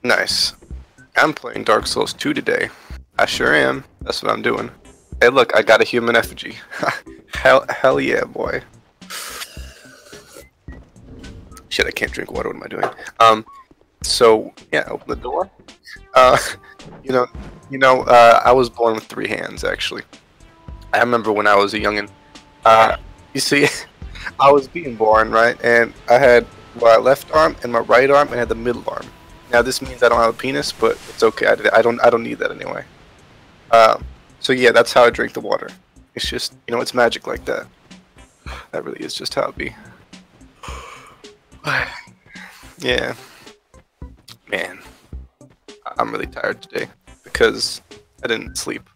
Nice. I'm playing Dark Souls 2 today. I sure am. That's what I'm doing. Hey, look, I got a human effigy. hell yeah, boy. Shit, I can't drink water. What am I doing? So yeah, open the door. Uh, you know, I was born with 3 hands actually. I remember when I was a youngin. You see, I was being born right, and I had my left arm and my right arm, and I had the middle arm. Now this means I don't have a penis, but it's okay. I don't need that anyway. So yeah, that's how I drink the water. It's just, it's magic like that. That really is just how it be. Yeah, man, I'm really tired today because I didn't sleep,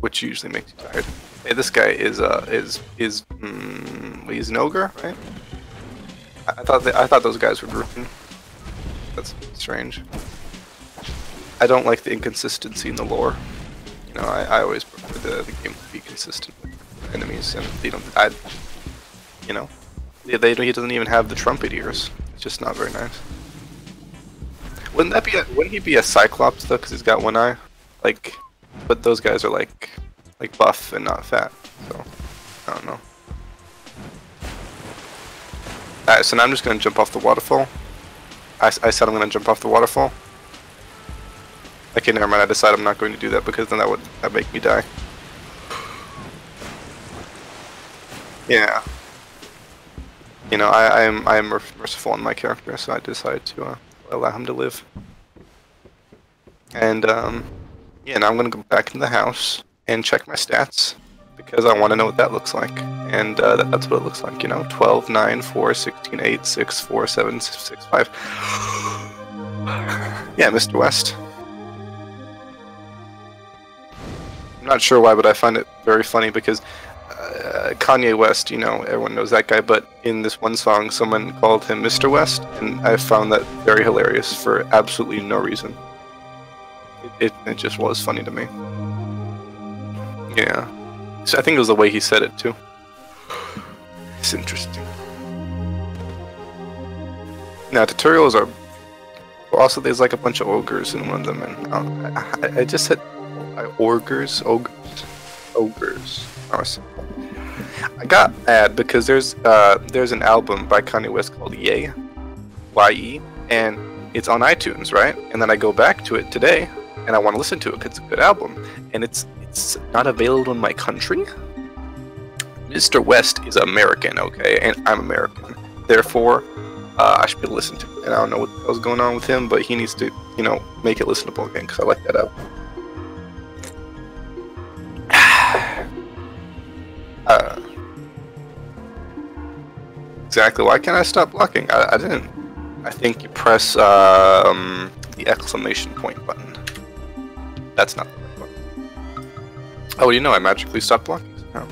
which usually makes you tired. Hey, this guy is he's an ogre, right? I thought those guys were grouping. That's strange. I don't like the inconsistency in the lore. I always prefer the game to be consistent with enemies, and they don't. He doesn't even have the trumpet ears. It's just not very nice. Wouldn't he be a cyclops though? Because he's got one eye. But those guys are like buff and not fat. So I don't know. Alright, so now I'm just gonna jump off the waterfall. I said I'm gonna jump off the waterfall. Okay, never mind. I decided I'm not going to do that because then that'd make me die. Yeah. I am merciful on my character, so I decided to allow him to live. And yeah, now I'm gonna go back into the house and check my stats because I want to know what that looks like. And that's what it looks like. 12, 9, 4, 16, 8, 6, 4, 7, 6, 5. Yeah, Mr. West. I'm not sure why, but I find it very funny because Kanye West, everyone knows that guy, but in this one song, someone called him Mr. West, and I found that very hilarious for absolutely no reason. It just was funny to me. Yeah. So I think it was the way he said it, too. It's interesting. Now, tutorials are... Also, there's like a bunch of ogres in one of them, and I just said... Ogres. I got mad because there's an album by Kanye West called Ye, Y-E, and it's on iTunes, right? And then I go back to it today, and I want to listen to it because it's a good album, and it's not available in my country. Mr. West is American, okay, and I'm American. Therefore, I should be able to listen to it. And I don't know what was going on with him, but he needs to, make it listenable again because I like that album. Exactly. Why can't I stop blocking? I didn't. I think you press the exclamation point button. That's not the right button. Oh, I magically stopped blocking. Oh.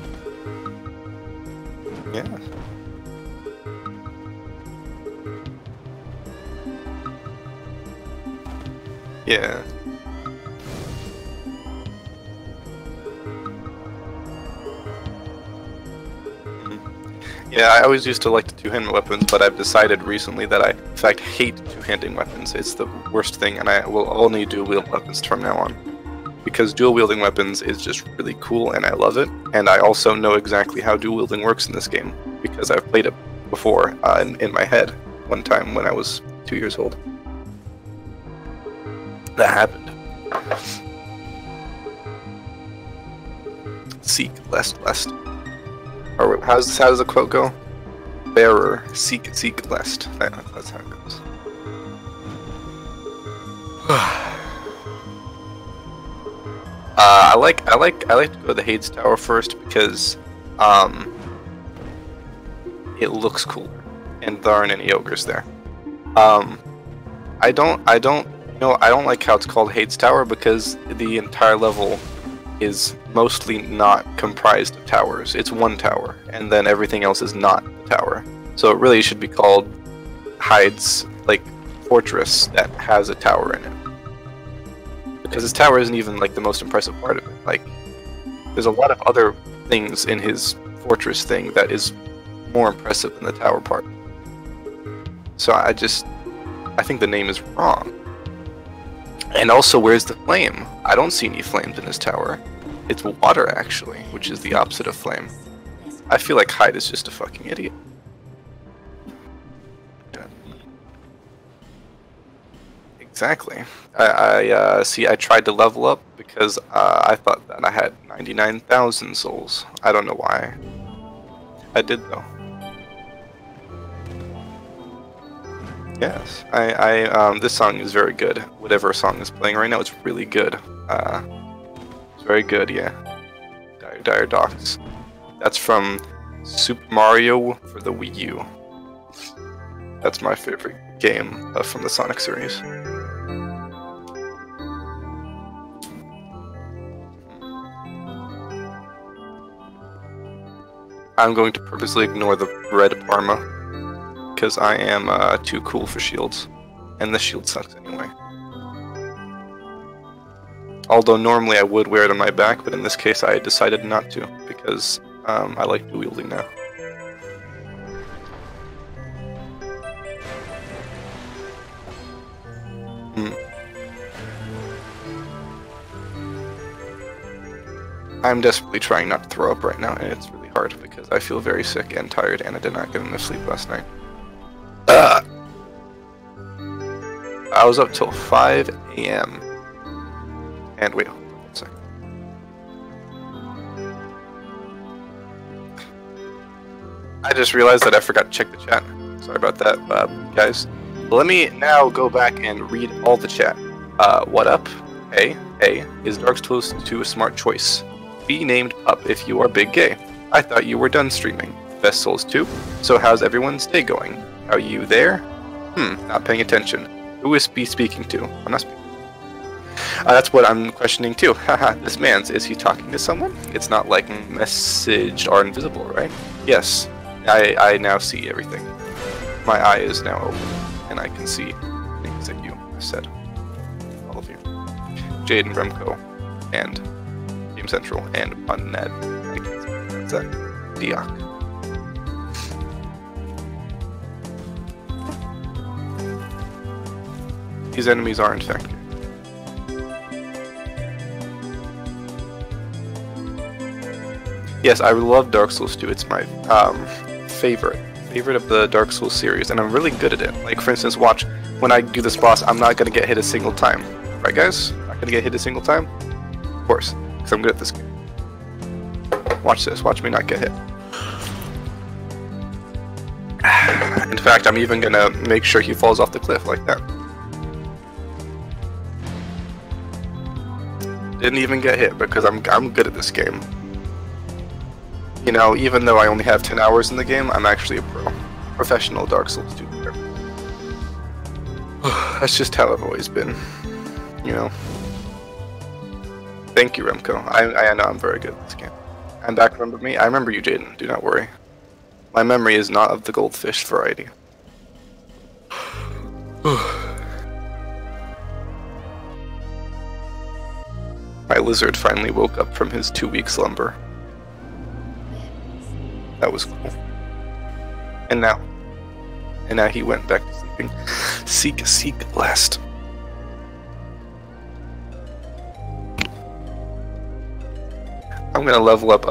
Yeah. Yeah. Yeah, I always used to like the two-handed weapons, but I've decided recently that I, in fact, hate two-handed weapons. It's the worst thing, and I will only dual-wield weapons from now on. Because dual-wielding weapons is just really cool, and I love it. And I also know exactly how dual-wielding works in this game, because I've played it before in my head one time when I was 2 years old. That happened. Seek, lest. Or how does the quote go? Bearer, seek, lest. That's how it goes. I like to go to the Hades Tower first because it looks cooler and there aren't any ogres there. I don't like how it's called Hades Tower because the entire level is mostly not comprised of towers. It's one tower, and then everything else is not a tower. So it really should be called Hyde's fortress that has a tower in it. Because his tower isn't even the most impressive part of it. There's a lot of other things in his fortress thing that is more impressive than the tower part. So I think the name is wrong. And also, where's the flame? I don't see any flames in his tower. It's water, actually, which is the opposite of flame. I feel like Hyde is just a fucking idiot. Yeah. Exactly. See, I tried to level up because I thought that I had 99,000 souls. I don't know why. I did, though. Yes, this song is very good. Whatever song is playing right now, it's really good. It's very good, yeah. Dire Docks. That's from Super Mario for the Wii U. That's my favorite game from the Sonic series. I'm going to purposely ignore the red Parma. Because I am too cool for shields. And the shield sucks anyway. Although normally I would wear it on my back, but in this case I decided not to, because I like dual wielding now. I'm desperately trying not to throw up right now, and it's really hard because I feel very sick and tired, and I did not get enough sleep last night. I was up till 5 AM. And wait, hold on 1 second. I just realized that I forgot to check the chat. Sorry about that, guys. Let me now go back and read all the chat. What up? A. Is Dark Souls 2 a smart choice? B. Named Pup if you are big gay. I thought you were done streaming. Best Souls 2. So how's everyone's day going? Are you there? Not paying attention. Who is B speaking to? I'm not speaking. That's what I'm questioning too. Haha, this man's, is he talking to someone? It's not like message are invisible, right? Yes, I now see everything. My eye is now open, and I can see things that you said. All of you. Jade and Remco, and Game Central, and Unned. I can see what's that? Diak. These enemies are in fact good. Yes, I love Dark Souls 2. It's my favorite of the Dark Souls series, and I'm really good at it. Like, for instance, watch, when I do this boss, I'm not going to get hit a single time. Right, guys? Not going to get hit a single time? Of course, because I'm good at this game. Watch this. Watch me not get hit. In fact, I'm even going to make sure he falls off the cliff like that. Didn't even get hit because I'm good at this game. You know, even though I only have 10 hours in the game, I'm actually a professional Dark Souls 2 player. That's just how I've always been, you know. Thank you, Remco. I know I'm very good at this game. I'm back, remember me? I remember you, Jaden. Do not worry. My memory is not of the goldfish variety. My lizard finally woke up from his 2-week slumber. That was cool. And now he went back to sleeping. Seek last. I'm gonna level up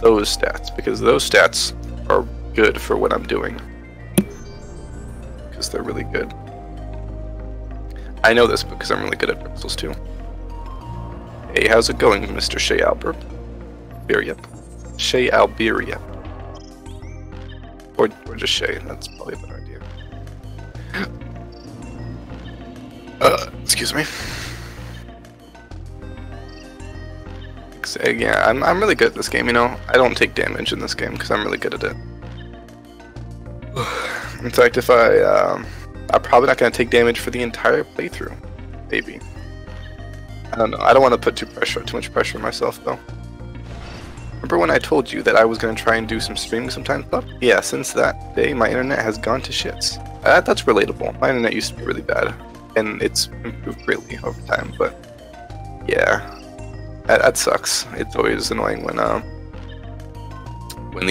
those stats because those stats are good for what I'm doing. Because they're really good. I know this because I'm really good at Dark Souls 2. Hey, how's it going, Mr. Shea Albert? Shea Alberia. Or just Shay, that's probably a better idea. Excuse me. Yeah, I'm really good at this game, you know. I don't take damage in this game because I'm really good at it. In fact, if I'm probably not going to take damage for the entire playthrough. Maybe. I don't know. I don't want to put too much pressure on myself, though. Remember when I told you that I was going to try and do some streaming sometime? Yeah, since that day, my internet has gone to shits. That's relatable. My internet used to be really bad, and it's improved greatly over time, but yeah, that sucks. It's always annoying when the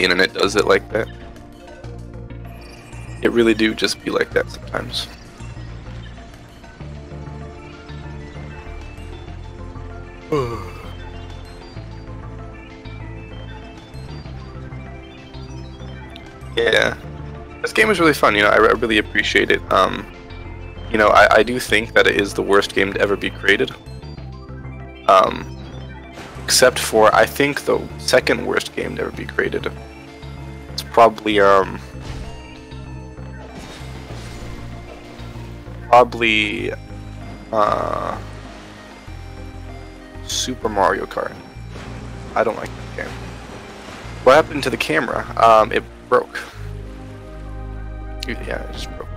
internet does it like that. It really do just be like that sometimes. Yeah, this game is really fun. You know, I really appreciate it. You know, I do think that it is the worst game to ever be created. Except for, I think, the second worst game to ever be created. It's probably Super Mario Kart. I don't like that game. What happened to the camera? It broke. Yeah, it just broke.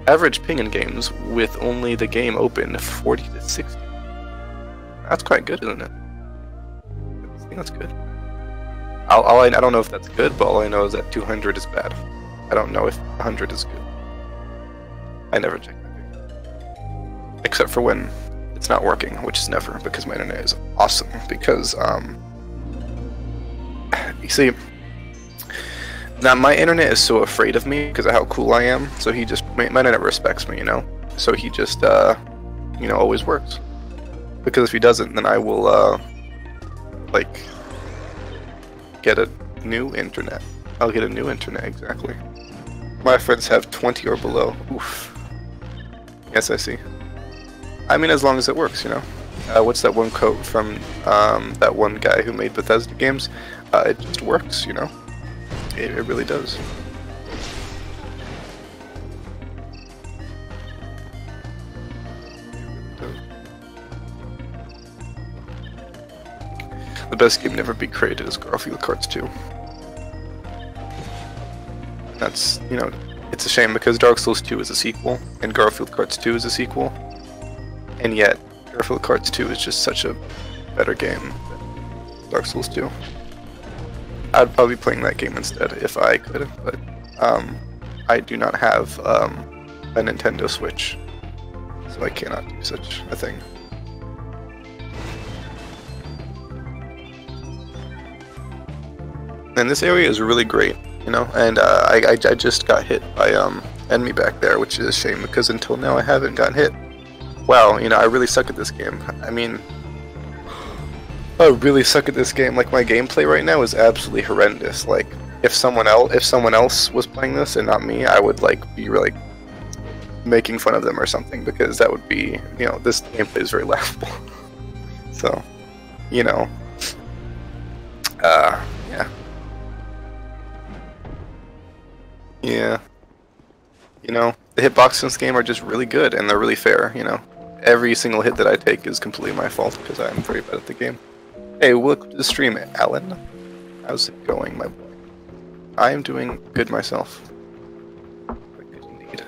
Average ping in games with only the game open 40 to 60. That's quite good, isn't it? I think that's good. I don't know if that's good, but all I know is that 200 is bad. I don't know if 100 is good. I never check that game. Except for when it's not working, which is never, because my internet is awesome. Because, you see, now my internet is so afraid of me because of how cool I am, so he just, my internet respects me, you know? So he just, you know, always works. Because if he doesn't, then I will, like, get a new internet. I'll get a new internet, exactly. My friends have 20 or below. Oof. Yes, I see. I mean, as long as it works, you know? What's that one quote from that one guy who made Bethesda games? It just works, you know? It really does. The best game never be created is Garfield Karts 2. That's, you know, it's a shame because Dark Souls 2 is a sequel, and Garfield Karts 2 is a sequel, and yet Garfield Karts 2 is just such a better game than Dark Souls 2. I'd probably be playing that game instead if I could, but I do not have a Nintendo Switch, so I cannot do such a thing. And this area is really great, you know, and I just got hit by enemy back there, which is a shame because until now I haven't gotten hit. Wow, you know, I really suck at this game. I mean, I really suck at this game. Like, my gameplay right now is absolutely horrendous. Like, if someone else was playing this and not me, I would like be really making fun of them or something, because that would be, you know, this gameplay is very laughable. So, you know, yeah. Yeah. You know, the hitboxes in this game are just really good, and they're really fair, you know. Every single hit that I take is completely my fault, because I'm very bad at the game. Hey, welcome to the stream, Alan. How's it going, my boy? I am doing good myself. Quite good indeed.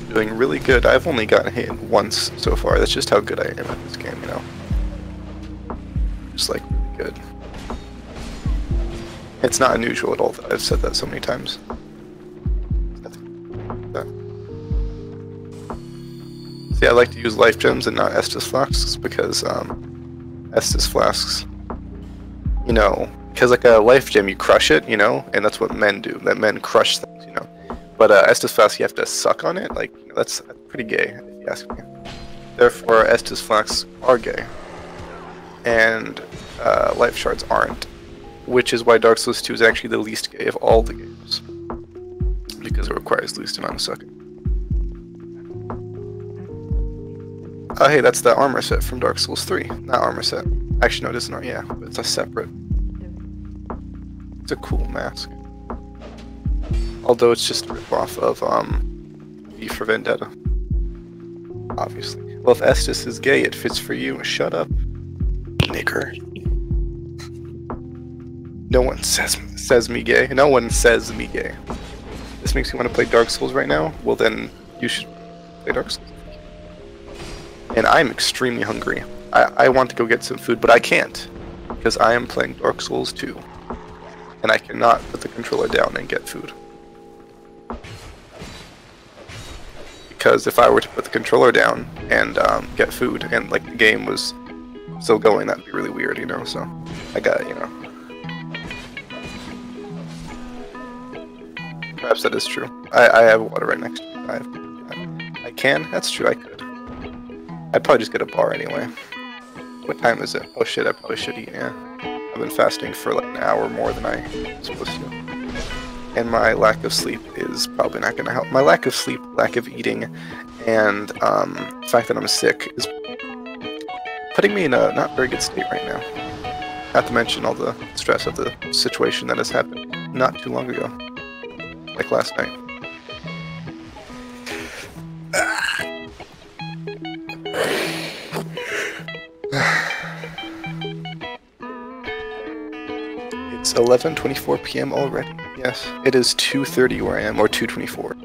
Doing really good. I've only gotten hit once so far. That's just how good I am at this game, you know. Just like really good. It's not unusual at all that I've said that so many times. See, I like to use life gems and not Estus flasks because Estus flasks, you know, because like a life gem you crush it, you know, and that's what men do. That men crush things, you know. But Estus flasks, you have to suck on it. Like, you know, that's pretty gay, if you ask me. Therefore, Estus flasks are gay, and life shards aren't. Which is why Dark Souls 2 is actually the least gay of all the games, because it requires the least amount of sucking. Oh, hey, that's the armor set from Dark Souls 3. Not armor set. Actually, no, it isn't. Yeah, but it's a separate. It's a cool mask. Although it's just a ripoff of V for Vendetta. Obviously. Well, if Estus is gay, it fits for you. Shut up, nigger. No one says me gay. No one says me gay. This makes you want to play Dark Souls right now? Well, then you should play Dark Souls. And I'm extremely hungry. I want to go get some food, but I can't, because I am playing Dark Souls 2, and I cannot put the controller down and get food. Because if I were to put the controller down and get food, and like the game was still going, that'd be really weird, you know. So I got, you know. Perhaps that is true. I have water right next to me. I can? That's true, I could. I'd probably just get a bar anyway. What time is it? Oh shit, I probably should eat, yeah. I've been fasting for like an hour more than I'm supposed to. And my lack of sleep is probably not going to help. My lack of sleep, lack of eating, and the fact that I'm sick is putting me in a not very good state right now. Not to mention all the stress of the situation that has happened not too long ago. Like last night. It's 11:24 p.m. already. Yes, it is 2:30 where I am, or 2:24.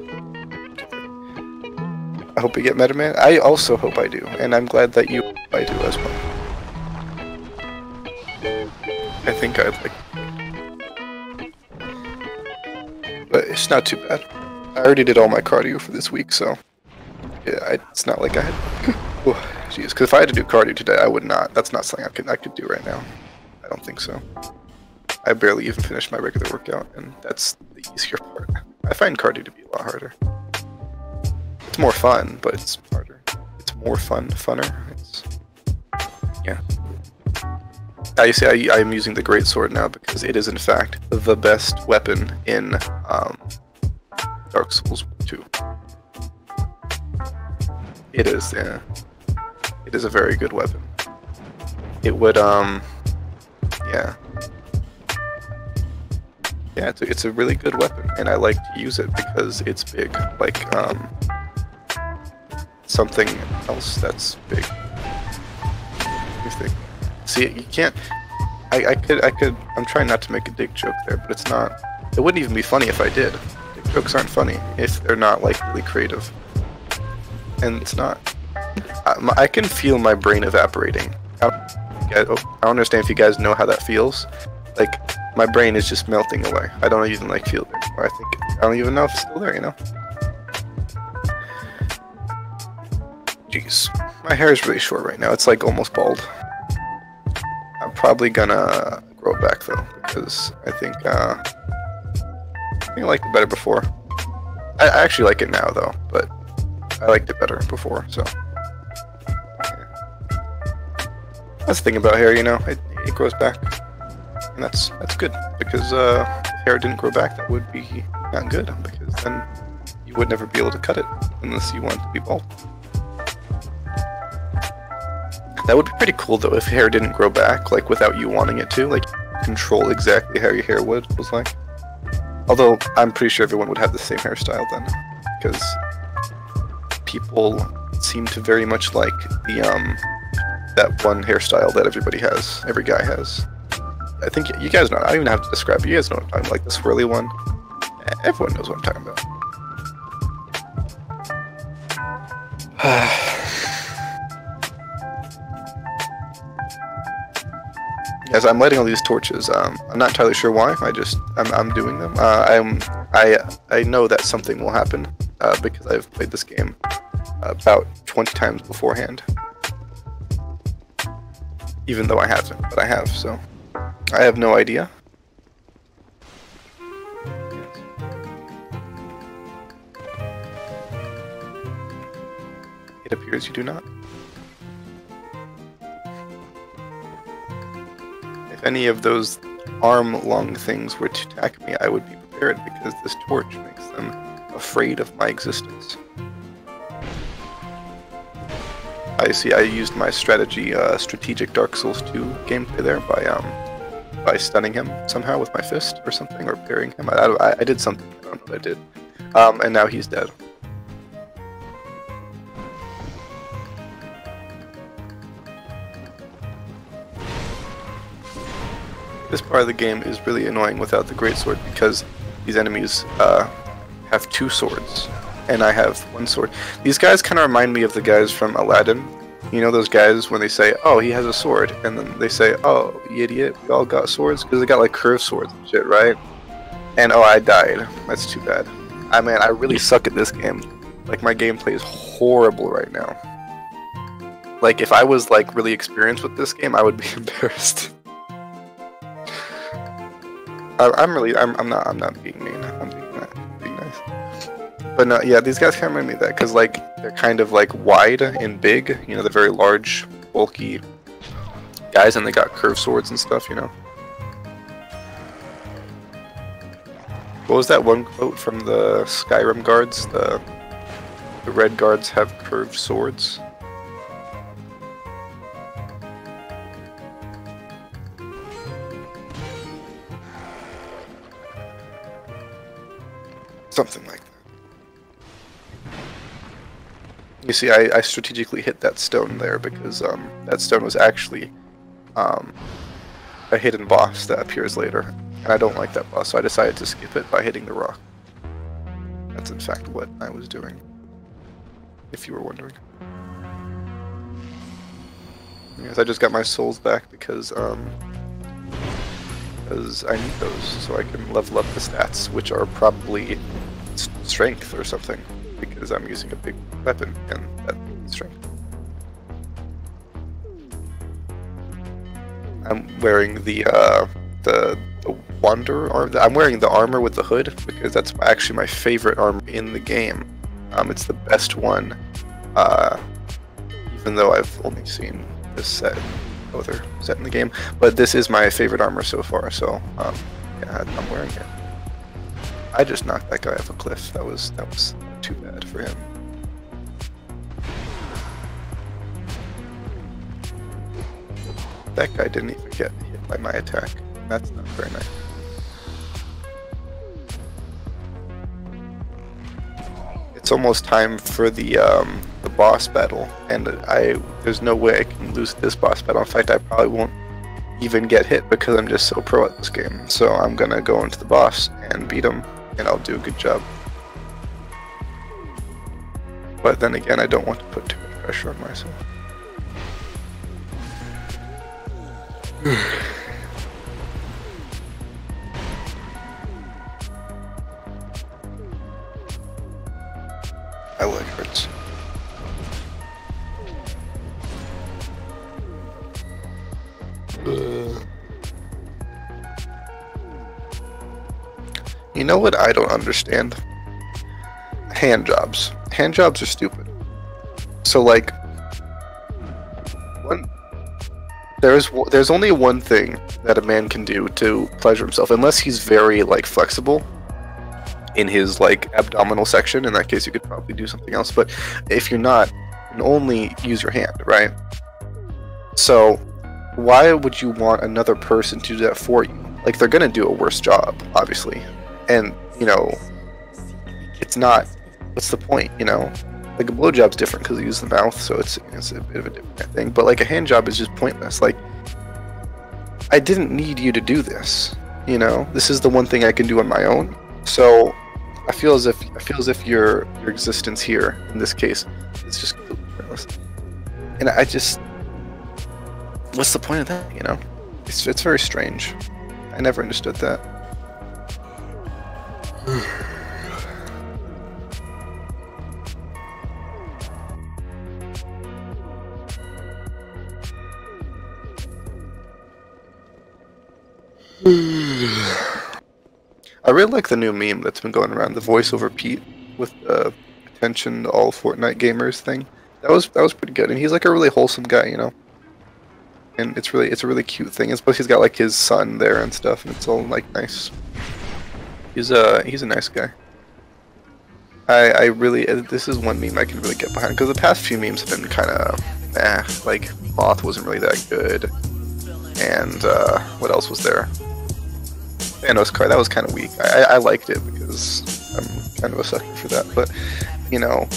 I hope you get Meta Man. I also hope I do, and I'm glad that you hope I do as well. I think I'd like, but it's not too bad. I already did all my cardio for this week, so yeah, it's not like I had. Oh, jeez, because if I had to do cardio today, I would not. That's not something I could do right now. I don't think so. I barely even finished my regular workout, and that's the easier part. I find cardio to be a lot harder. It's more fun, but it's harder. It's more funner. It's, yeah. You see, I am using the great sword now because it is in fact the best weapon in Dark Souls 2. It is, yeah. It is a very good weapon. It would, yeah. Yeah, it's a really good weapon, and I like to use it because it's big. Like, something else that's big. Let me think. See, you can't. I could. I'm trying not to make a dick joke there, but it's not. It wouldn't even be funny if I did. Dick jokes aren't funny if they're not like really creative, and it's not. I can feel my brain evaporating. I don't understand if you guys know how that feels. Like, my brain is just melting away. I don't even like feel it anymore. I don't even know if it's still there, you know? Jeez. My hair is really short right now. It's like almost bald. I'm probably gonna grow it back though, because I think I liked it better before. I actually like it now though, but I liked it better before, so. Yeah. That's the thing about hair, you know, it grows back. And that's good, because if hair didn't grow back, that would be not good, because then you would never be able to cut it unless you want to be bald. That would be pretty cool though if hair didn't grow back, like without you wanting it to, like control exactly how your hair was like. Although I'm pretty sure everyone would have the same hairstyle then, because people seem to very much like the that one hairstyle that every guy has. I think you guys know. I don't even have to describe it. You guys know what I'm talking about. Like the swirly one. Everyone knows what I'm talking about. Yes, I'm lighting all these torches. I'm not entirely sure why. I'm doing them. I know that something will happen because I've played this game about 20 times beforehand. Even though I haven't, but I have, so. I have no idea. It appears you do not. If any of those arm-long things were to attack me, I would be prepared because this torch makes them afraid of my existence. I see, I used my strategic Dark Souls 2 gameplay there by stunning him somehow with my fist or something, or parrying him. I did something, I don't know what I did. And now he's dead. This part of the game is really annoying without the greatsword because these enemies have two swords, and I have one sword. These guys kind of remind me of the guys from Aladdin. You know those guys when they say, oh, he has a sword, and then they say, oh, you idiot, we all got swords? Because they got like curved swords and shit, right? And oh, I died. That's too bad. I mean, I really suck at this game. Like, my gameplay is horrible right now. Like, if I was like really experienced with this game, I would be embarrassed. I'm not being mean. I'm being But no, yeah, these guys kind of remind me of that because like they're kind of like wide and big. You know, they're very large, bulky guys, and they got curved swords and stuff. You know. What was that one quote from the Skyrim guards? The red guards have curved swords. Something like that. You see, I strategically hit that stone there because that stone was actually a hidden boss that appears later. And I don't like that boss, so I decided to skip it by hitting the rock. That's in fact what I was doing, if you were wondering. Yes, I just got my souls back because I need those so I can level up the stats, which are probably strength or something, because I'm using a big weapon and that strength. I'm wearing the Wander armor. I'm wearing the armor with the hood because that's actually my favorite armor in the game. It's the best one, even though I've only seen this set, no other set in the game. But this is my favorite armor so far, so yeah, I'm wearing it. I just knocked that guy off a cliff. That was too bad for him. That guy didn't even get hit by my attack. That's not very nice. It's almost time for the boss battle, and there's no way I can lose this boss battle. In fact, I probably won't even get hit because I'm just so pro at this game. So I'm gonna go into the boss and beat him, and I'll do a good job. But then again, I don't want to put too much pressure on myself. My leg hurts. You know what I don't understand? Hand jobs. Hand jobs are stupid. So like, there's only one thing that a man can do to pleasure himself, unless he's very like flexible in his like abdominal section. In that case, you could probably do something else. But if you're not, you can only use your hand, right? So why would you want another person to do that for you? Like, they're gonna do a worse job, obviously, and you know, it's not. What's the point? You know, like a blowjob's different because you use the mouth, so it's a bit of a different thing. But like a hand job is just pointless. Like, I didn't need you to do this. You know, this is the one thing I can do on my own. So I feel as if your existence here in this case is just completely pointless. And I just, what's the point of that? You know, it's very strange. I never understood that. I really like the new meme that's been going around, the voiceover Pete with the attention to all Fortnite gamers thing. That was pretty good, and he's like a really wholesome guy, you know. And it's a really cute thing. And plus he's got like his son there and stuff, and it's all like nice. He's a nice guy. I really, this is one meme I can really get behind, because the past few memes have been kind of like Moth wasn't really that good, and what else was there? Thanos card, that was kind of weak. I liked it because I'm kind of a sucker for that, but you know,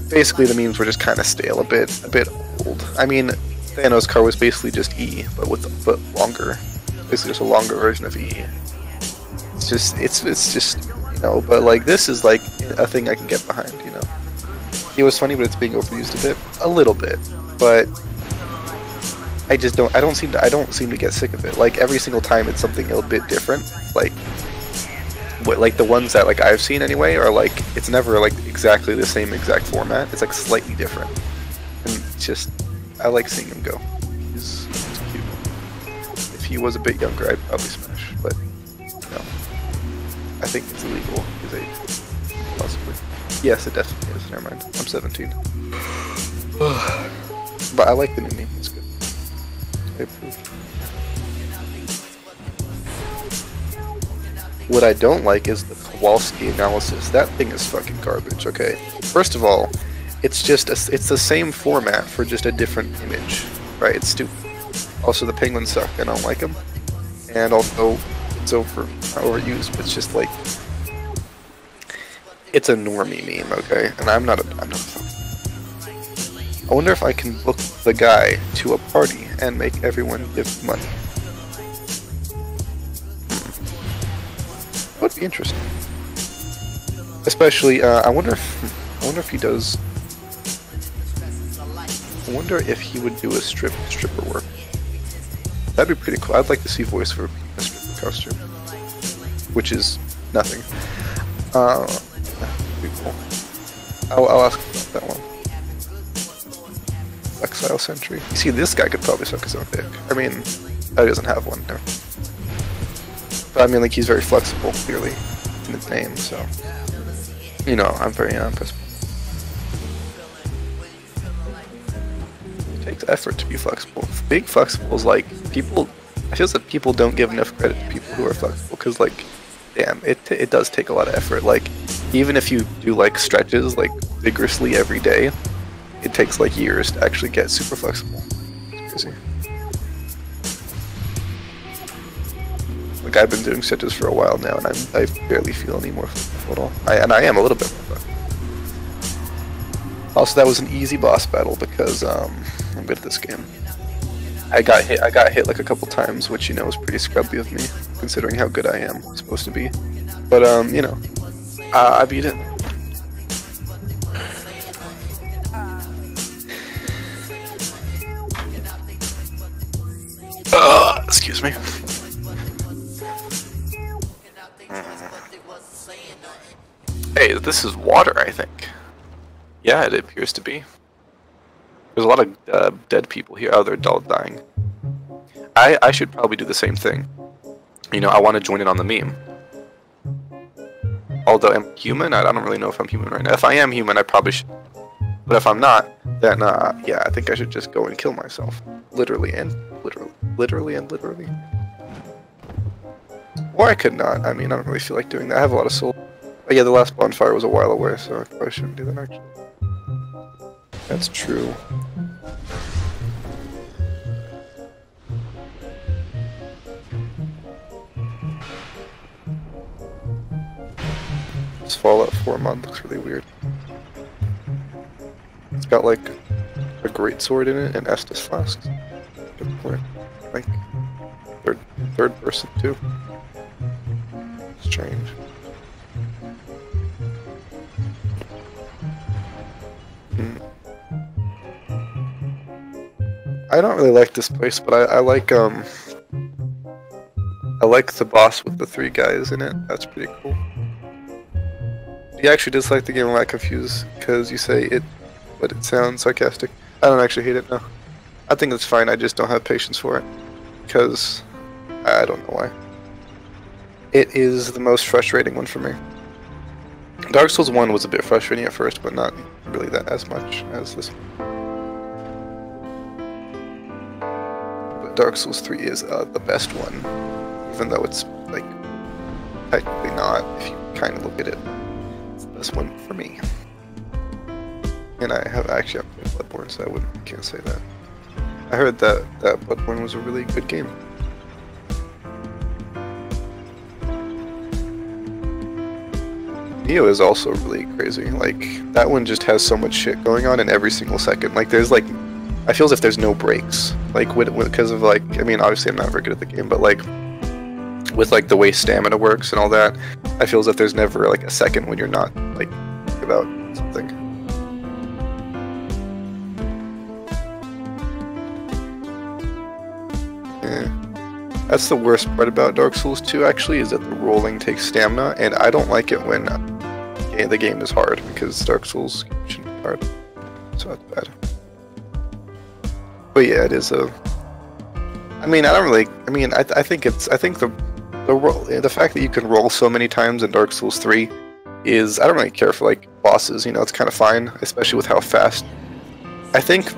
basically the memes were just kind of stale, a bit old. I mean, Thanos card was basically just E, but with a foot longer. Basically just a longer version of E. It's just you know, but like this is like a thing I can get behind, you know. It was funny, but it's being overused a little bit, but I don't seem to get sick of it. Like every single time it's something a little bit different. Like the ones that like I've seen anyway are like, it's never like exactly the same exact format. It's like slightly different. And it's just, I like seeing him go. He's cute. If he was a bit younger, I'd probably smash, but no. I think it's illegal. His age, possibly. Yes, it definitely is. Never mind. I'm 17. But I like the new meme. It's good. I approve. What I don't like is the Kowalski analysis. That thing is fucking garbage. Okay. First of all, it's just it's the same format for just a different image, right? It's stupid. Also, the penguins suck. I don't like them. And also, it's overused. But it's just like it's a normie meme, okay? And I'm not a fan. I wonder if I can book the guy to a party and make everyone give money. That would be interesting. Especially, I wonder if he does. I wonder if he would do a stripper work. That'd be pretty cool. I'd like to see voice for a stripper costume, which is nothing. That'd be cool. I'll ask about that one. Exile Sentry. You see, this guy could probably suck his own dick. I mean, he doesn't have one, no. But I mean, like, he's very flexible, clearly, in his name, so. You know, I'm very impressed. It takes effort to be flexible. Being flexible is like, I feel that people don't give enough credit to people who are flexible, because, like, damn, it does take a lot of effort. Like, even if you do, like, stretches, like, vigorously every day, it takes like years to actually get super flexible. It's crazy. Like, I've been doing stretches for a while now, and I barely feel any more flexible at all. And I am a little bit more flexible. Also, that was an easy boss battle because I'm good at this game. I got hit like a couple times, which, you know, was pretty scrubby of me, considering how good I am supposed to be. But you know, I beat it. Excuse me. Hey, this is water, I think. Yeah, it appears to be. There's a lot of dead people here. Oh, they're all dying. I should probably do the same thing. You know, I want to join in on the meme. Although I'm human, I don't really know if I'm human right now. If I am human, I probably should. But if I'm not, then yeah, I think I should just go and kill myself. Literally and literally. Literally and literally. Or I could not. I mean, I don't really feel like doing that. I have a lot of soul. But yeah, the last bonfire was a while away, so I probably shouldn't do that actually. That's true. This Fallout 4 mod looks really weird. It's got like a greatsword in it and Estus flasks. Good point. Like third person too. Strange. I don't really like this place, but I like the boss with the 3 guys in it. That's pretty cool. You actually dislike the game. I'm not confused because you say it, but it sounds sarcastic. I don't actually hate it, no. I think it's fine. I just don't have patience for it because I don't know why. It is the most frustrating one for me. Dark Souls 1 was a bit frustrating at first, but not really that as much as this one. But Dark Souls 3 is the best one, even though it's, like, technically not, if you kind of look at it. It's the best one for me. And I have actually played Bloodborne, so I can't say that. I heard that Bloodborne was a really good game. Neo is also really crazy. Like, that one just has so much shit going on in every single second. Like, there's like, I feel as if there's no breaks. Like, because of like, I mean, obviously I'm not very good at the game, but like, with like the way stamina works and all that, I feel as if there's never like a second when you're not like about something. That's the worst part about Dark Souls 2, actually, is that the rolling takes stamina, and I don't like it when the game is hard, because Dark Souls shouldn't be hard, so that's bad. But yeah, it is a... I mean, I don't really... I mean, I think the the fact that you can roll so many times in Dark Souls 3 is, I don't really care for like bosses, you know, it's kind of fine, especially with how fast. I think,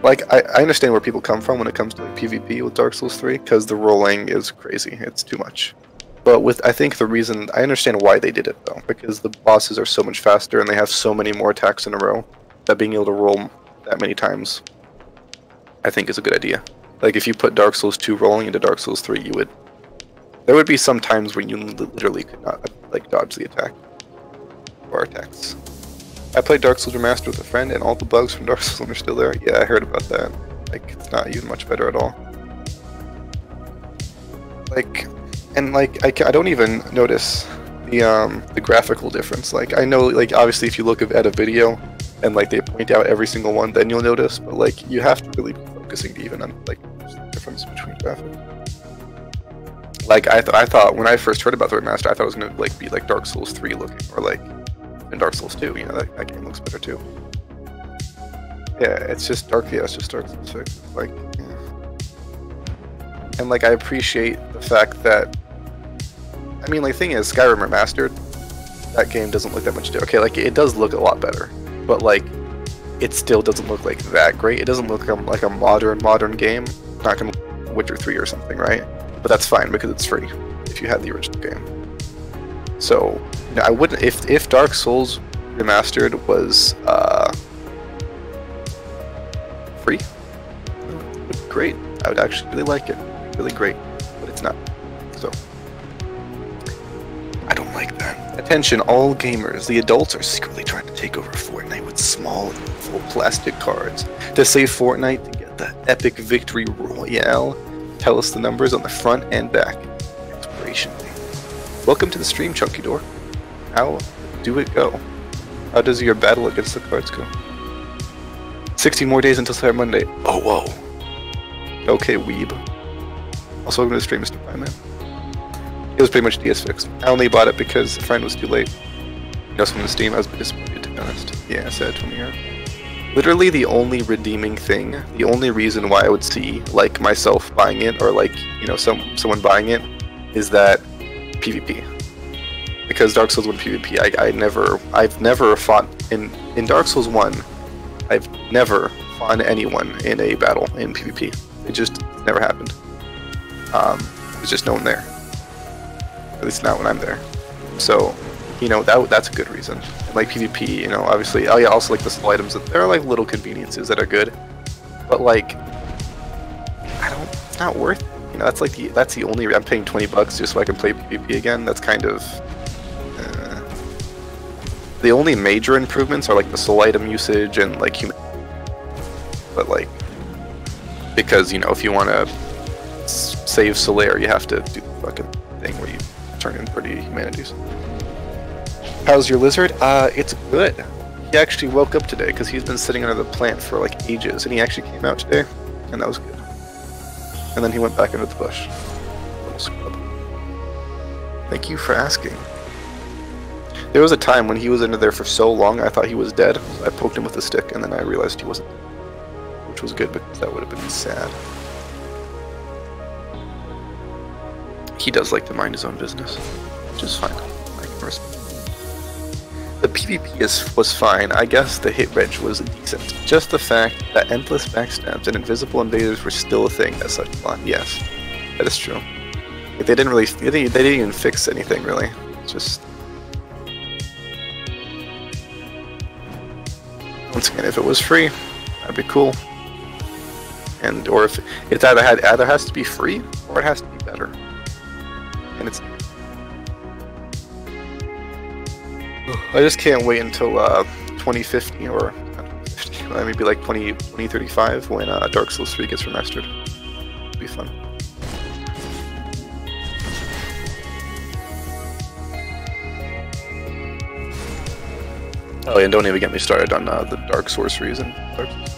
like, I understand where people come from when it comes to like PvP with Dark Souls 3, because the rolling is crazy, it's too much. But I think the reason, I understand why they did it though, because the bosses are so much faster and they have so many more attacks in a row, that being able to roll that many times, I think is a good idea. Like, if you put Dark Souls 2 rolling into Dark Souls 3, there would be some times when you literally could not, like, dodge the attack. Or attacks. I played Dark Souls Remastered with a friend, and all the bugs from Dark Souls are still there. Yeah, I heard about that. Like, it's not even much better at all. Like, and like, I don't even notice the graphical difference. Like, I know, like, obviously if you look at a video, and like they point out every single one, then you'll notice, but like, you have to really be focusing to even on, like, the difference between graphics. Like, I thought, when I first heard about the remaster, I thought it was gonna, like, be like Dark Souls 3 looking, or like, in Dark Souls 2, you know, that game looks better too. Yeah, it's just Dark Souls 6, like, yeah. And like, I appreciate the fact that, I mean, like, the thing is, Skyrim Remastered, that game doesn't look that much different. Okay, like, it does look a lot better, but like, it still doesn't look like that great. It doesn't look like a modern game. Not gonna look like Witcher 3 or something, right? But that's fine because it's free if you had the original game. So, you know, I wouldn't, if Dark Souls Remastered was free, it would be great. I would actually really like it. Really great, but it's not. So, I don't like that. Attention, all gamers. The adults are secretly trying to take over Fortnite with small and full plastic cards to save Fortnite to get the epic victory royale. Tell us the numbers on the front and back. Expiration date. Welcome to the stream, Chunky Door. How do it go? How does your battle against the cards go? 60 more days until Cyber Monday. Oh, whoa. Okay, weeb. Also, welcome to the stream, Mr. Pieman. It was pretty much DS fixed. I only bought it because a friend was too late. You know, someone in Steam, I was disappointed, to be honest. Yeah, sad 20 years. Literally the only redeeming thing, the only reason why I would see, like, myself buying it, or like, you know, someone buying it, is that PvP. Because Dark Souls 1 PvP, I've never fought in Dark Souls 1, I've never fought anyone in a battle in PvP. It just never happened. There's just no one there. At least not when I'm there. So, you know, that's a good reason. And like PvP, you know, obviously, oh yeah, also like the small items, there are like little conveniences that are good. But like, it's not worth it. You know, that's the only, I'm paying $20 just so I can play PvP again. That's kind of, the only major improvements are like the soul item usage and like human, but like, because, you know, if you want to save Solaire, you have to do the fucking thing where you turn in pretty humanities. How's your lizard? It's good. He actually woke up today because he's been sitting under the plant for like ages, and he actually came out today, and that was good. And then he went back into the bush. Little scrub. Thank you for asking. There was a time when he was under there for so long, I thought he was dead. So I poked him with a stick, and then I realized he wasn't. Which was good, because that would have been sad. He does like to mind his own business, which is fine. I can respect. The PvP was fine. I guess the hit reg was decent. Just the fact that endless backstabs and invisible invaders were still a thing that sucked a lot. Yes, that is true. They didn't really. They didn't even fix anything really. It's just. Once again, if it was free, that'd be cool. And or if it's either has to be free or it has to be better. And it's. I just can't wait until 2050 or not 2050, maybe like 2035 when Dark Souls 3 gets remastered. It'll be fun. Oh, and don't even get me started on the Dark Sorceries and Dark Souls.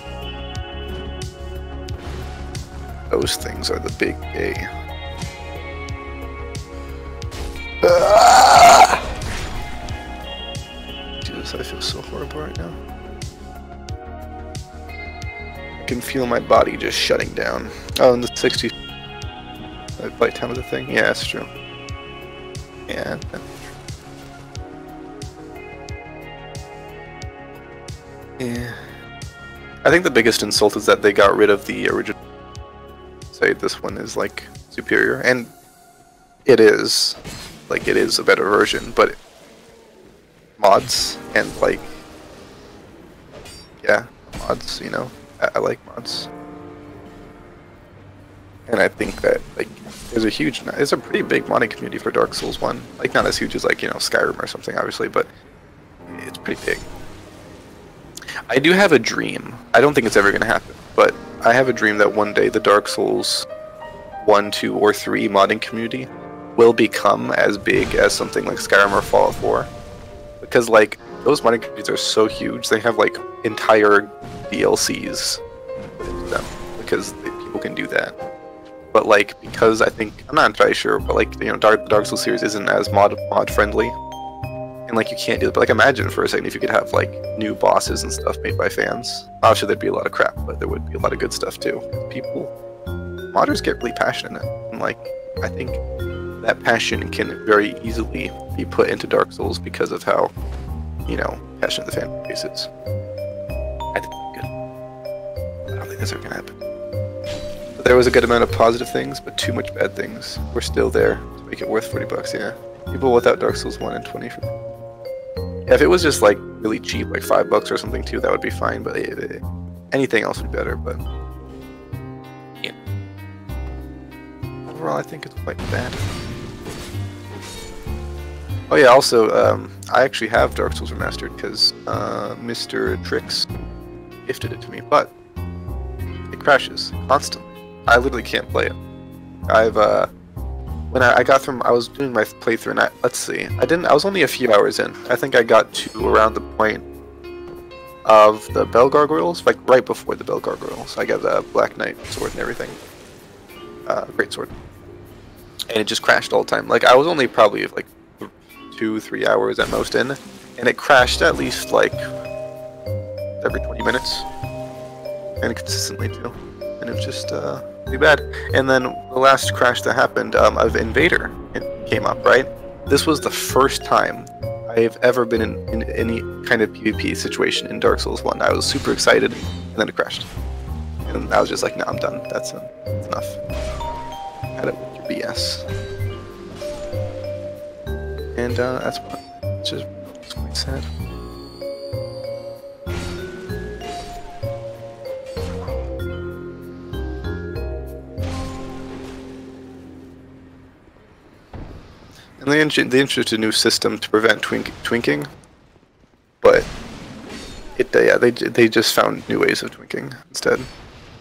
Those things are the big gay. Jesus, I feel so horrible right now. I can feel my body just shutting down. Oh, and the 60 flight time of the thing? Yeah, that's true. Yeah. Yeah. I think the biggest insult is that they got rid of the original. Say this one is like superior, and it is. Like it is a better version, but mods and like yeah, mods. You know, I like mods, and I think that like there's a pretty big modding community for Dark Souls 1. Like not as huge as like Skyrim or something, obviously, but it's pretty big. I do have a dream. I don't think it's ever going to happen, but I have a dream that one day the Dark Souls 1, 2, or 3 modding community will become as big as something like Skyrim or Fallout 4. Because, like, those modding communities are so huge, they have, like, entire DLCs into them, because people can do that. But, like, because I think, I'm not entirely sure, but, like, the Dark Souls series isn't as mod-friendly. And like you can't do it, but like imagine for a second if you could have like new bosses and stuff made by fans. Obviously there'd be a lot of crap, but there would be a lot of good stuff too. Modders get really passionate, and like I think that passion can very easily be put into Dark Souls because of how passionate the fan base is. I think it's good. I don't think that's ever gonna happen. But there was a good amount of positive things, but too much bad things. We're still there to make it worth $40. Yeah, people without Dark Souls 1 and 20 for. Yeah, if it was just like really cheap, like $5 or something too, that would be fine. But anything else would be better. But yeah, overall, I think it's quite bad. Oh yeah, also, I actually have Dark Souls Remastered because Mr. Trix gifted it to me, but it crashes constantly. I literally can't play it. When I got from, I was doing my playthrough, and let's see, I was only a few hours in. I think I got to around the point of the Bell Gargoyles, like right before the Bell Gargoyles. I got the Black Knight sword and everything. Great sword. And it just crashed all the time. Like, I was only probably like 2-3 hours at most in, and it crashed at least like every 20 minutes. And consistently too. And it was just, pretty bad. And then the last crash that happened of Invader, it came up, right? This was the first time I've ever been in any kind of PvP situation in Dark Souls 1. I was super excited, and then it crashed. And I was just like, no, I'm done. That's enough. Had it with your BS. And that's what, it's just quite sad. And they introduced a new system to prevent twinking, but they just found new ways of twinking instead.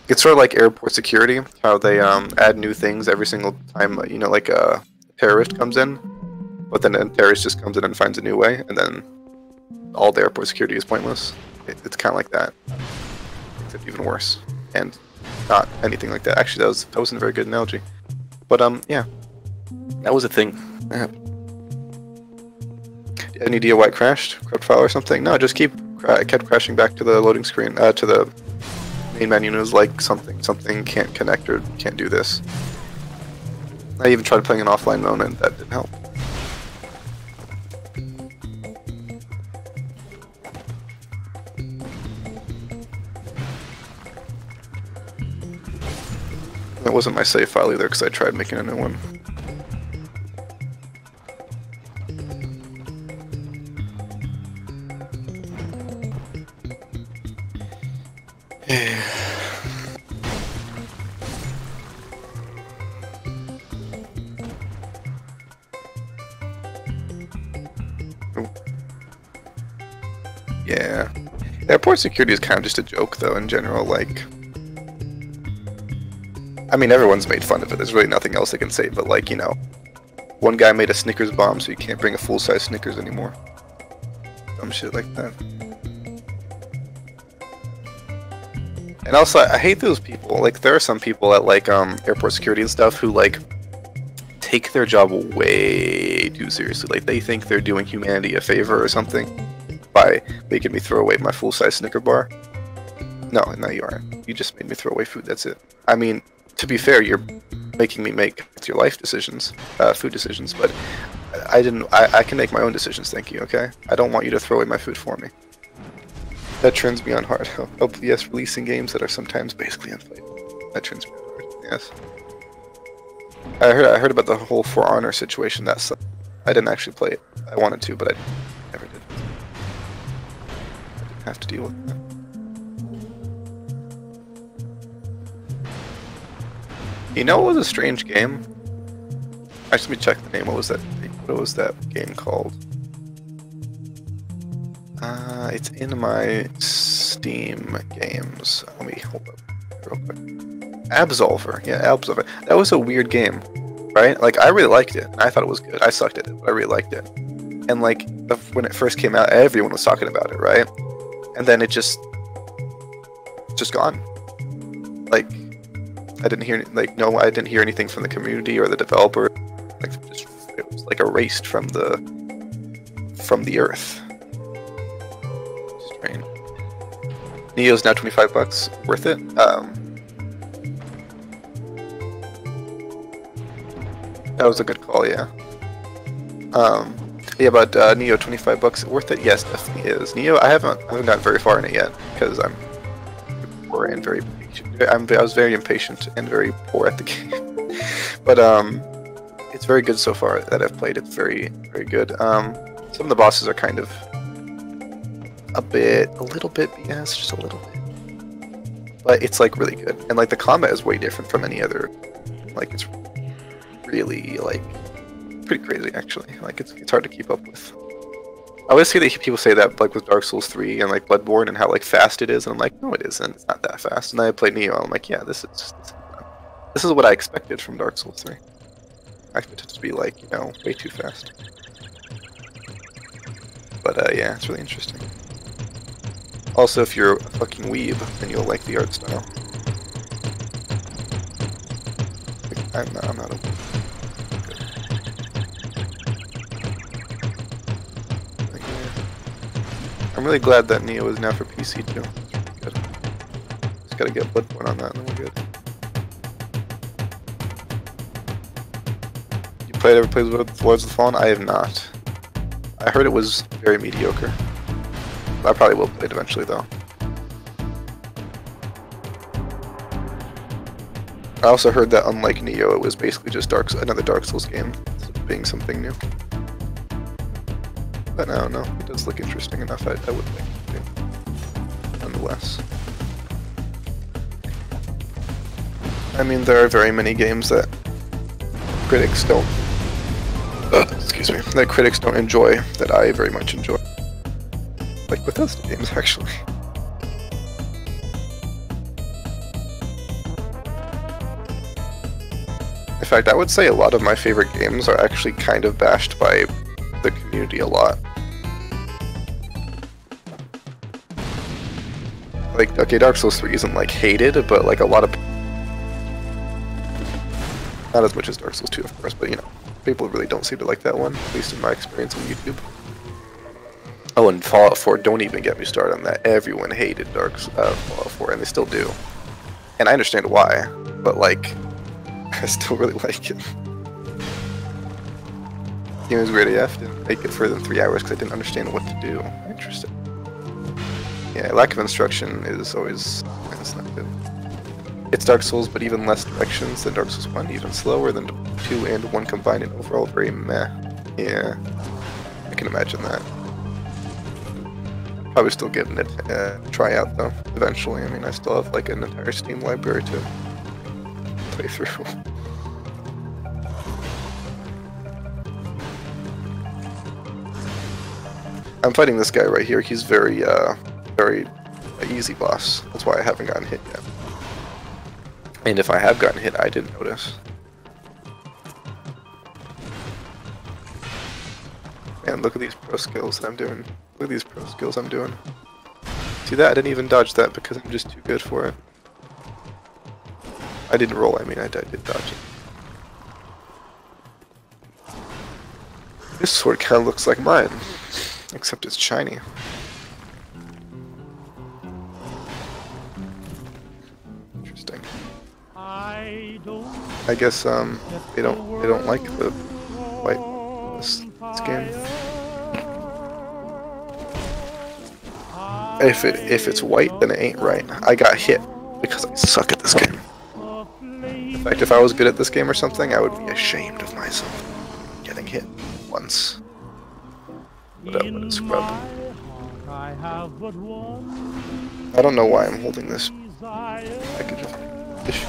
It's sort of like airport security, how they add new things every single time, like a terrorist comes in, but then a terrorist just comes in and finds a new way, and then all the airport security is pointless. It's kind of like that, except even worse, and not anything like that. Actually, that wasn't a very good analogy, but yeah, that was a thing. Any idea why it crashed? Corrupt file or something? No, just kept crashing back to the loading screen, to the main menu, and it was like something can't connect or can't do this. I even tried playing an offline mode and that didn't help. That wasn't my save file either because I tried making a new one. Yeah. Airport security is kind of just a joke, though, in general. Like, I mean, everyone's made fun of it. There's really nothing else they can say, but, like, one guy made a Snickers bomb, so you can't bring a full-size Snickers anymore. Dumb shit like that. And also, I hate those people. Like, there are some people at, like, airport security and stuff who, like, take their job way too seriously. Like, they think they're doing humanity a favor or something by making me throw away my full-size Snicker bar. No, you aren't. You just made me throw away food, that's it. I mean, to be fair, you're making me make your life decisions, food decisions, but I didn't. I can make my own decisions. Thank you. Okay. I don't want you to throw away my food for me. That turns me on hard. Oh yes, releasing games that are sometimes basically unplayable. That turns me on hard. Yes. I heard about the whole For Honor situation. That sucked. I didn't actually play it. I wanted to, but I never did. I didn't have to deal with that. You know, it was a strange game. Actually, let me check the name. What was that game called? It's in my Steam games. Let me hold up real quick. Absolver. Yeah, Absolver. That was a weird game, right? Like, I really liked it. I thought it was good. I sucked at it, but I really liked it. And like, when it first came out, everyone was talking about it, right? And then it just gone. Like, I didn't hear anything from the community or the developer. Like, it was like erased from the earth. Strange. Neo's now $25. Worth it. That was a good call, yeah. Yeah, but Neo, $25. Worth it? Yes, definitely is. Neo, I haven't gotten very far in it yet because I'm poor and very patient. I was very impatient and very poor at the game. But it's very good so far that I've played. It's very, very good. Some of the bosses are kind of a little bit BS, just a little bit. But it's like really good, and like the combat is way different from any other. Like, it's really like pretty crazy actually. Like, it's hard to keep up with. I always see that people say that like with Dark Souls 3 and like Bloodborne and how like fast it is, and I'm like, no, it isn't. It's not that fast. And then I played Neo, and I'm like, yeah, this is what I expected from Dark Souls 3. I expected it to be like, you know, way too fast. But yeah, it's really interesting. Also, if you're a fucking weeb, then you'll like the art style. I'm not a weeb. I'm really glad that Neo is now for PC too. Good. Just gotta get Bloodborne on that and then we're good. You ever played Lords of the Fallen? I have not. I heard it was very mediocre. I probably will play it eventually though. I also heard that unlike Neo, it was basically just another Dark Souls game, instead of being something new. But I don't know, it does look interesting enough, I would think it too. Nonetheless. I mean, there are very many games that critics don't excuse me, that critics don't enjoy, that I very much enjoy. Like Bethesda games, actually. In fact, I would say a lot of my favorite games are actually kind of bashed by the community a lot. Like, okay, Dark Souls 3 isn't like hated, but like a lot of... Not as much as Dark Souls 2, of course, but you know, people really don't seem to like that one, at least in my experience on YouTube. Oh, and Fallout 4, don't even get me started on that. Everyone hated Fallout 4, and they still do. And I understand why, but like, I still really like it. The game was weird AF, didn't make it further than 3 hours because I didn't understand what to do. Interesting. Yeah, lack of instruction is always, it's not good. It's Dark Souls, but even less directions than Dark Souls 1, even slower than 2 and 1 combined, and overall very meh. Yeah, I can imagine that. Probably still giving it a try out though, eventually. I mean, I still have like an entire Steam library to play through. I'm fighting this guy right here. He's very easy boss. That's why I haven't gotten hit yet. And if I have gotten hit, I didn't notice. Man, look at these pro skills that I'm doing. Look at these pro skills I'm doing. See that? I didn't even dodge that because I'm just too good for it. I didn't roll, I mean, I did dodge it. This sword kind of looks like mine, except it's shiny. Interesting. I guess they don't like the white. this game. If it's white, then it ain't right. I got hit because I suck at this game. In fact, if I was good at this game or something, I would be ashamed of myself getting hit once. What up, what is scrub? I don't know why I'm holding this package of fish.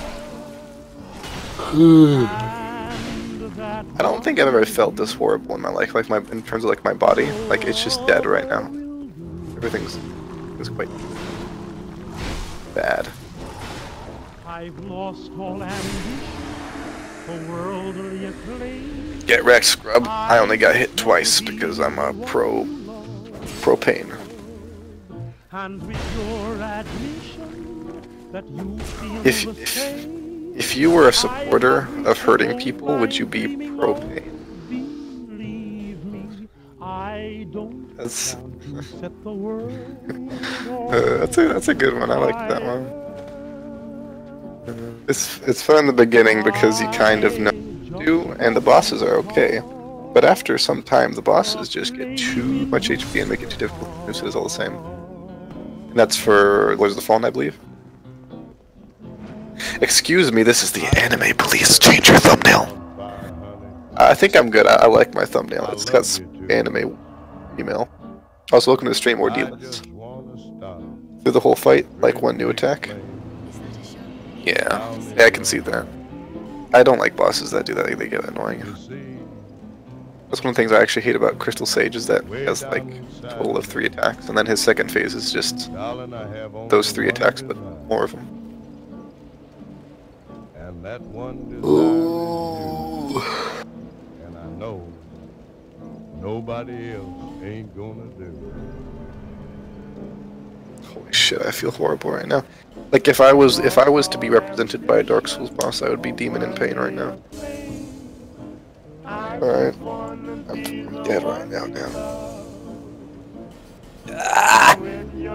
I don't think I've ever felt this horrible in my life, like in terms of like my body. Like it's just dead right now. Everything's quite bad. I've lost all ambition for worldly acclaim. Get wrecked, scrub. I only got hit twice because I'm a propane. And with your admission that you feel if you were a supporter of hurting people, would you be propane? That's that's a good one. I like that one. It's fun in the beginning because you kind of know what to do, and the bosses are okay. But after some time, the bosses just get too much HP and make it too difficult. So it's all the same. And that's for Lords of the Fallen, I believe. Excuse me, this is the anime police. Change your thumbnail. I think I'm good. I like my thumbnail. It's got anime email. Also, welcome to the stream, more dealers. Through the whole fight, like one new attack. Yeah, I can see that. I don't like bosses that do that, they get annoying. That's one of the things I actually hate about Crystal Sage is that he has like a total of 3 attacks, and then his second phase is just those 3 attacks, but more of them. And that one ooh. And I know nobody else ain't gonna do. Holy shit, I feel horrible right now. Like if I was to be represented by a Dark Souls boss, I would be Demon in Pain right now. Alright. I'm dead right now.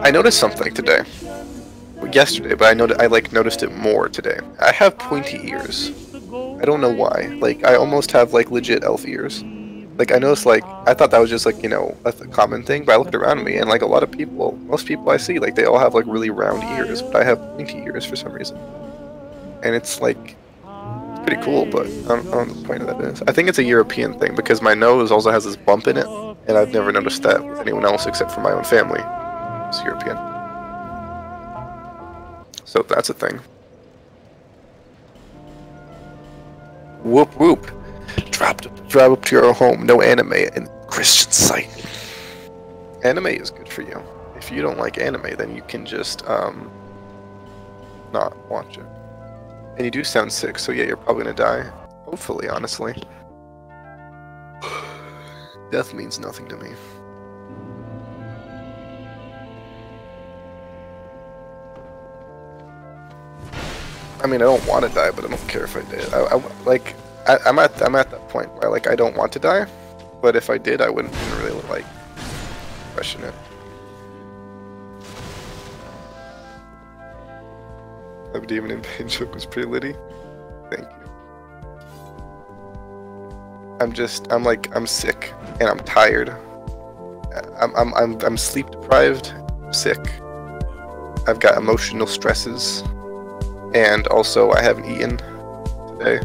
I noticed something today. Yesterday, but I noticed it more today. I have pointy ears. I don't know why. Like I almost have like legit elf ears. Like I noticed, like I thought that was just like, you know, a common thing, but I looked around me and like a lot of people, most people I see, like they all have like really round ears, but I have pointy ears for some reason. And it's like it's pretty cool, but I don't know what the point of that is. I think it's a European thing because my nose also has this bump in it, and I've never noticed that with anyone else except for my own family. It's European. So that's a thing. Whoop whoop. Drive up to your home. No anime in Christian site. Anime is good for you. If you don't like anime, then you can just not watch it. And you do sound sick, so yeah, you're probably gonna die. Hopefully, honestly. Death means nothing to me. I mean, I don't want to die, but I don't care if I did. I'm at that point where like I don't want to die, but if I did, I wouldn't really like question it. That Demon in Pain joke was pretty litty. Thank you. I'm sick and I'm tired. I'm sleep deprived. I'm sick. I've got emotional stresses. And also, I haven't eaten today.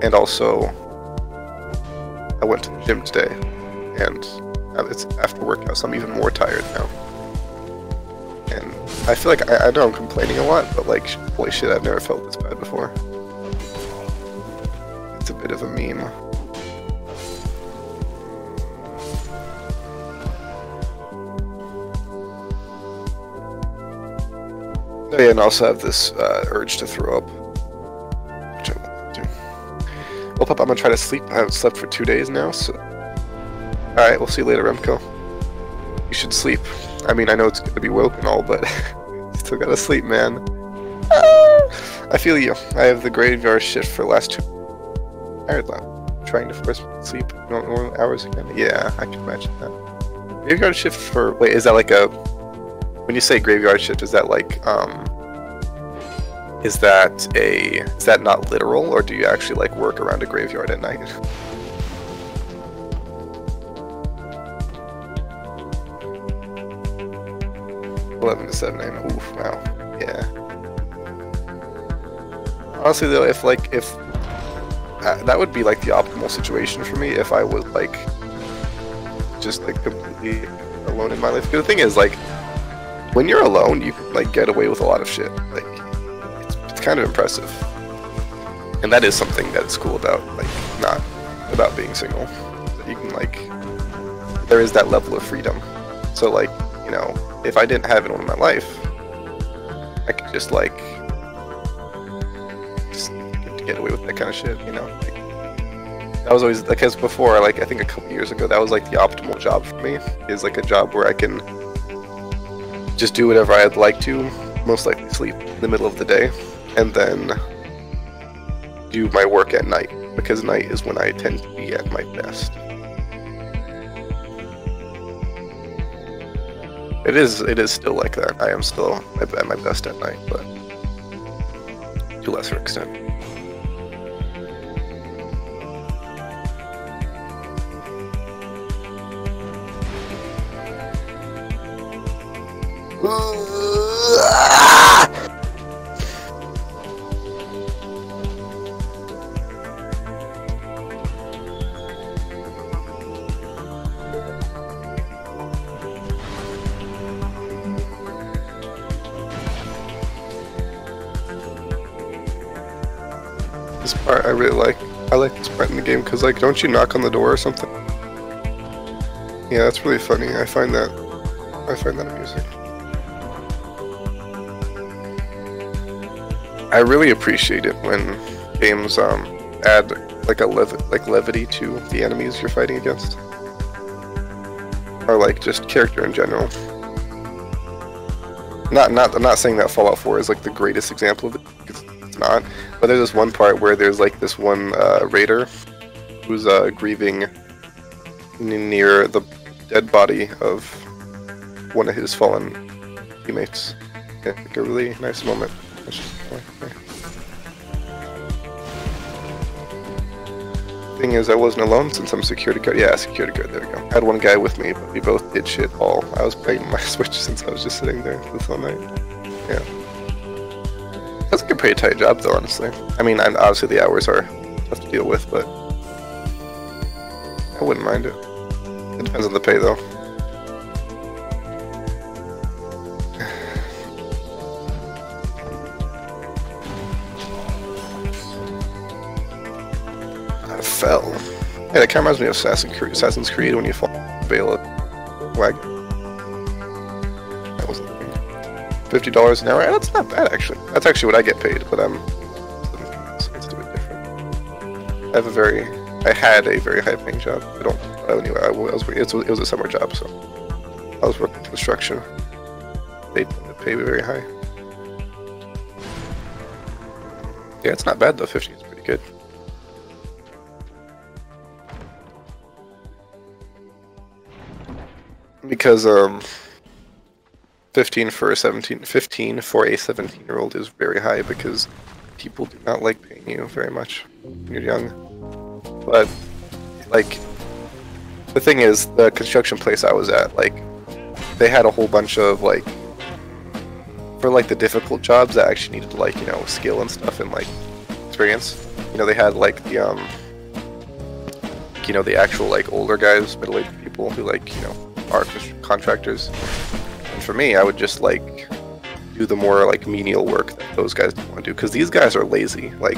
And also, I went to the gym today, and it's after workout, so I'm even more tired now. And I feel like I know I'm complaining a lot, but like, holy shit, I've never felt this bad before. It's a bit of a meme. Oh yeah, and I also have this urge to throw up, which I won't do. Well, Pop, I'm gonna try to sleep. I haven't slept for 2 days now, so... Alright, we'll see you later, Remco. You should sleep. I mean, I know it's good to be woke and all, but... still gotta sleep, man. I feel you. I have the graveyard shift for the last 2... Tired lap. Trying to force me to sleep normal hours again. Yeah, I can imagine that. Graveyard shift for... Wait, is that like a... When you say graveyard shift, is that like, is that not literal, or do you actually like work around a graveyard at night? 11 to 7 a.m. Oof, wow. Yeah. Honestly though, if that would be like the optimal situation for me if I was like just like completely alone in my life. Because the thing is, like, when you're alone, you can like get away with a lot of shit. Like, it's kind of impressive, and that is something that's cool about like not about being single. That you can like, there is that level of freedom. So like, you know, if I didn't have anyone in my life, I could just like get away with that kind of shit, you know. Like, that was always, because before, like, I think a couple years ago, that was like the optimal job for me, is like a job where I can just do whatever I'd like to, most likely sleep in the middle of the day, and then do my work at night, because night is when I tend to be at my best. It is still like that. I am still at my best at night, but to a lesser extent. This part I really like. I like this part in the game because, like, don't you knock on the door or something? Yeah, that's really funny. I find that amusing. I really appreciate it when games add like levity to the enemies you're fighting against, or like just character in general. I'm not saying that Fallout 4 is like the greatest example of it, because it's not. But there's this one part where there's like this one raider who's grieving near the dead body of one of his fallen teammates. Yeah, like a really nice moment. Thing is, I wasn't alone since I'm security guard. Yeah, security guard, there we go. I had one guy with me, but we both did shit all. I was playing my Switch since I was just sitting there this whole night. Yeah. That's like a pretty tight job though, honestly. I mean, obviously the hours are tough to deal with, but I wouldn't mind it. It depends on the pay though. I fell. Yeah, that kind of reminds me of Assassin's Creed when you fall bail a wagon. That wasn't $50 an hour. Yeah, that's not bad actually. That's actually what I get paid, but let's do it different. I had a very high paying job. Anyway, it was a summer job, so I was working construction. They pay me very high. Yeah, it's not bad though. 50 is pretty good. Because 15 for a 17-year-old is very high, because people do not like paying you very much when you're young. But like, the thing is, the construction place I was at, like, they had a whole bunch of like, for like the difficult jobs that actually needed like, you know, skill and stuff and like experience. You know, they had like the you know, the actual like older guys, middle-aged people who like, you know, are contractors. And for me, I would just like do the more like menial work that those guys don't want to do, because these guys are lazy. Like,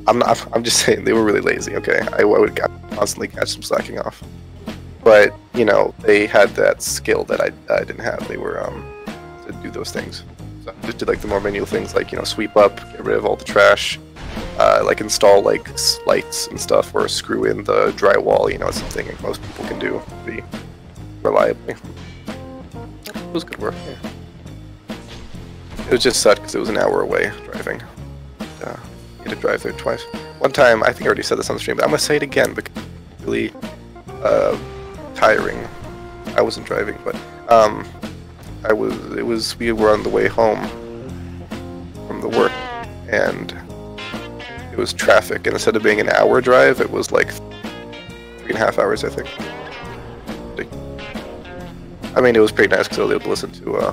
I'm just saying, they were really lazy. Okay, I would constantly catch them slacking off, but you know, they had that skill that I didn't have. They were to do those things. So I just did like the more manual things, like, you know, sweep up, get rid of all the trash, like install like lights and stuff, or screw in the drywall. You know, it's something like most people can do pretty reliably. It was good work. Yeah. It was just sad because it was an hour away driving. You had to drive there twice. One time, I think I already said this on the stream, but I'm gonna say it again because it's really tiring. I wasn't driving, but we were on the way home from the work, and it was traffic, and instead of being an hour drive, it was like 3.5 hours, I think. I mean, it was pretty nice because I was able to listen to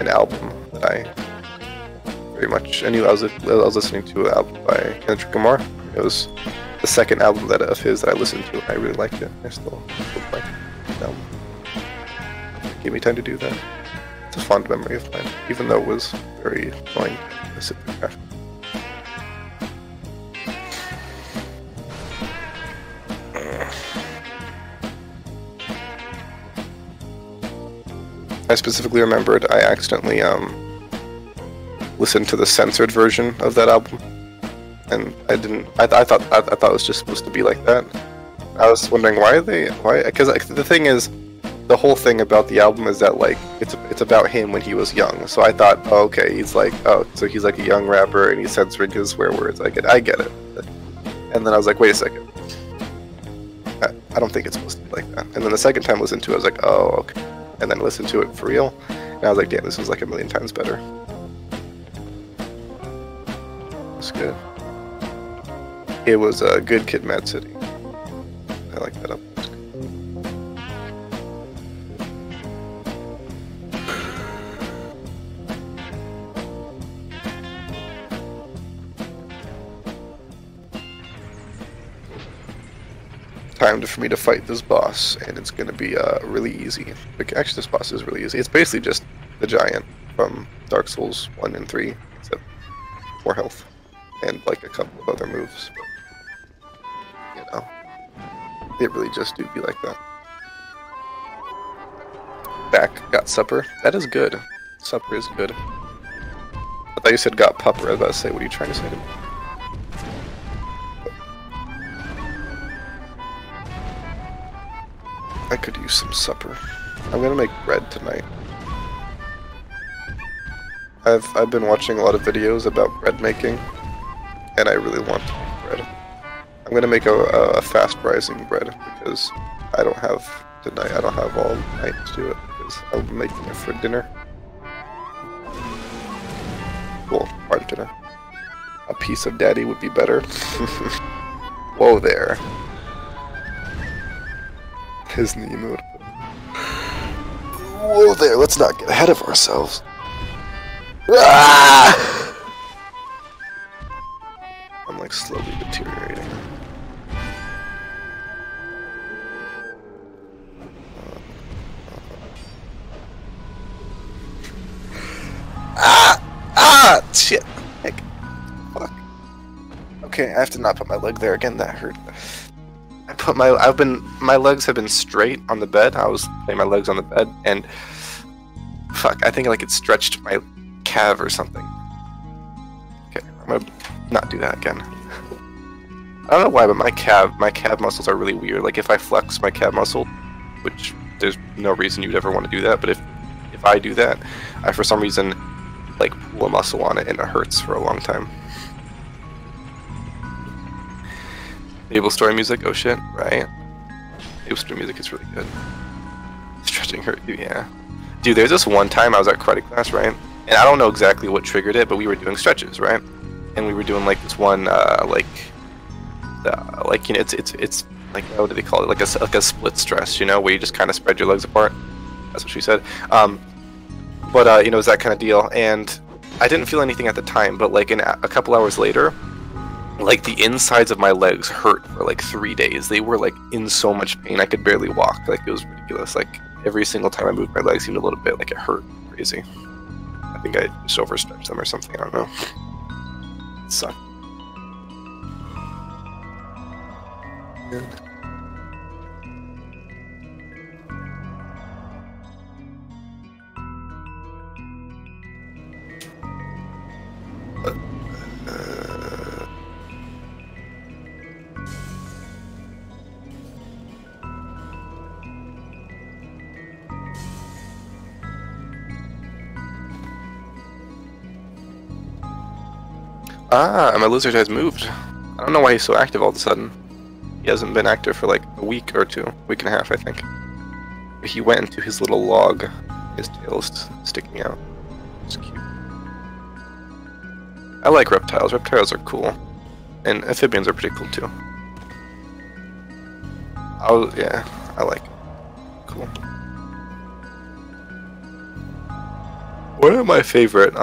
an album that I very much. I knew I was listening to an album by Kendrick Lamar. It was the second album of his that I listened to, and I really liked it. I still like the album. It gave me time to do that. It's a fond memory of mine, even though it was very annoying to sit through traffic. I specifically remembered I accidentally listened to the censored version of that album, and I didn't. I thought it was just supposed to be like that. I was wondering why, because the thing is, the whole thing about the album is that like it's about him when he was young. So I thought, oh, okay, he's like, oh, so he's like a young rapper and he's censoring his swear words. I get it. And then I was like, wait a second. I don't think it's supposed to be like that. And then the second time I listened to it, I was like, oh, okay. And then I listened to it for real, and I was like, damn, this was like a million times better. It's good. It was a Good Kid, Mad City. I like that up. Time for me to fight this boss, and it's gonna be really easy. Like, actually, this boss is really easy. It's basically just the giant from Dark Souls 1 and 3, except more health and like a couple of other moves. But, you know, it really just do be like that. Back, got supper. That is good. Supper is good. I thought you said got pupper. I was about to say, what are you trying to say to me? I could use some supper. I'm gonna make bread tonight. I've been watching a lot of videos about bread making, and I really want to make bread. I'm gonna make a fast rising bread because I don't have tonight. I don't have all night to do it because I'm making it for dinner. Well, part of dinner. A piece of daddy would be better. Whoa there. His knee emote. Whoa there, let's not get ahead of ourselves. Ah! I'm like slowly deteriorating. Shit. Heck. Fuck. Okay, I have to not put my leg there again, that hurt. My legs have been straight on the bed. I was putting my legs on the bed, and fuck, I think like it stretched my calf or something. Okay, I'm gonna not do that again. I don't know why, but my calf muscles are really weird. Like if I flex my calf muscle, which there's no reason you'd ever want to do that, but if I do that, I for some reason like pull a muscle on it and it hurts for a long time. Able story music, oh shit, right? Able story music is really good. Stretching hurt you, yeah. Dude, there's this one time I was at karate class, right? And I don't know exactly what triggered it, but we were doing stretches, right? And we were doing like this one, like you know, it's like, what do they call it? Like a split stress, you know, where you just kind of spread your legs apart. That's what she said. But you know, it was that kind of deal. And I didn't feel anything at the time, but like a couple hours later, like the insides of my legs hurt for like 3 days. They were like in so much pain I could barely walk. Like it was ridiculous. Like every single time I moved my legs seemed a little bit like it hurt crazy. I think I just overstretched them or something, I don't know. It sucked. Good. My lizard has moved. I don't know why he's so active all of a sudden. He hasn't been active for like a week or two, week and a half, I think. He went into his little log. His tail's sticking out. It's cute. I like reptiles. Reptiles are cool. And amphibians are pretty cool too. Yeah, I like it. Cool. One of my favorite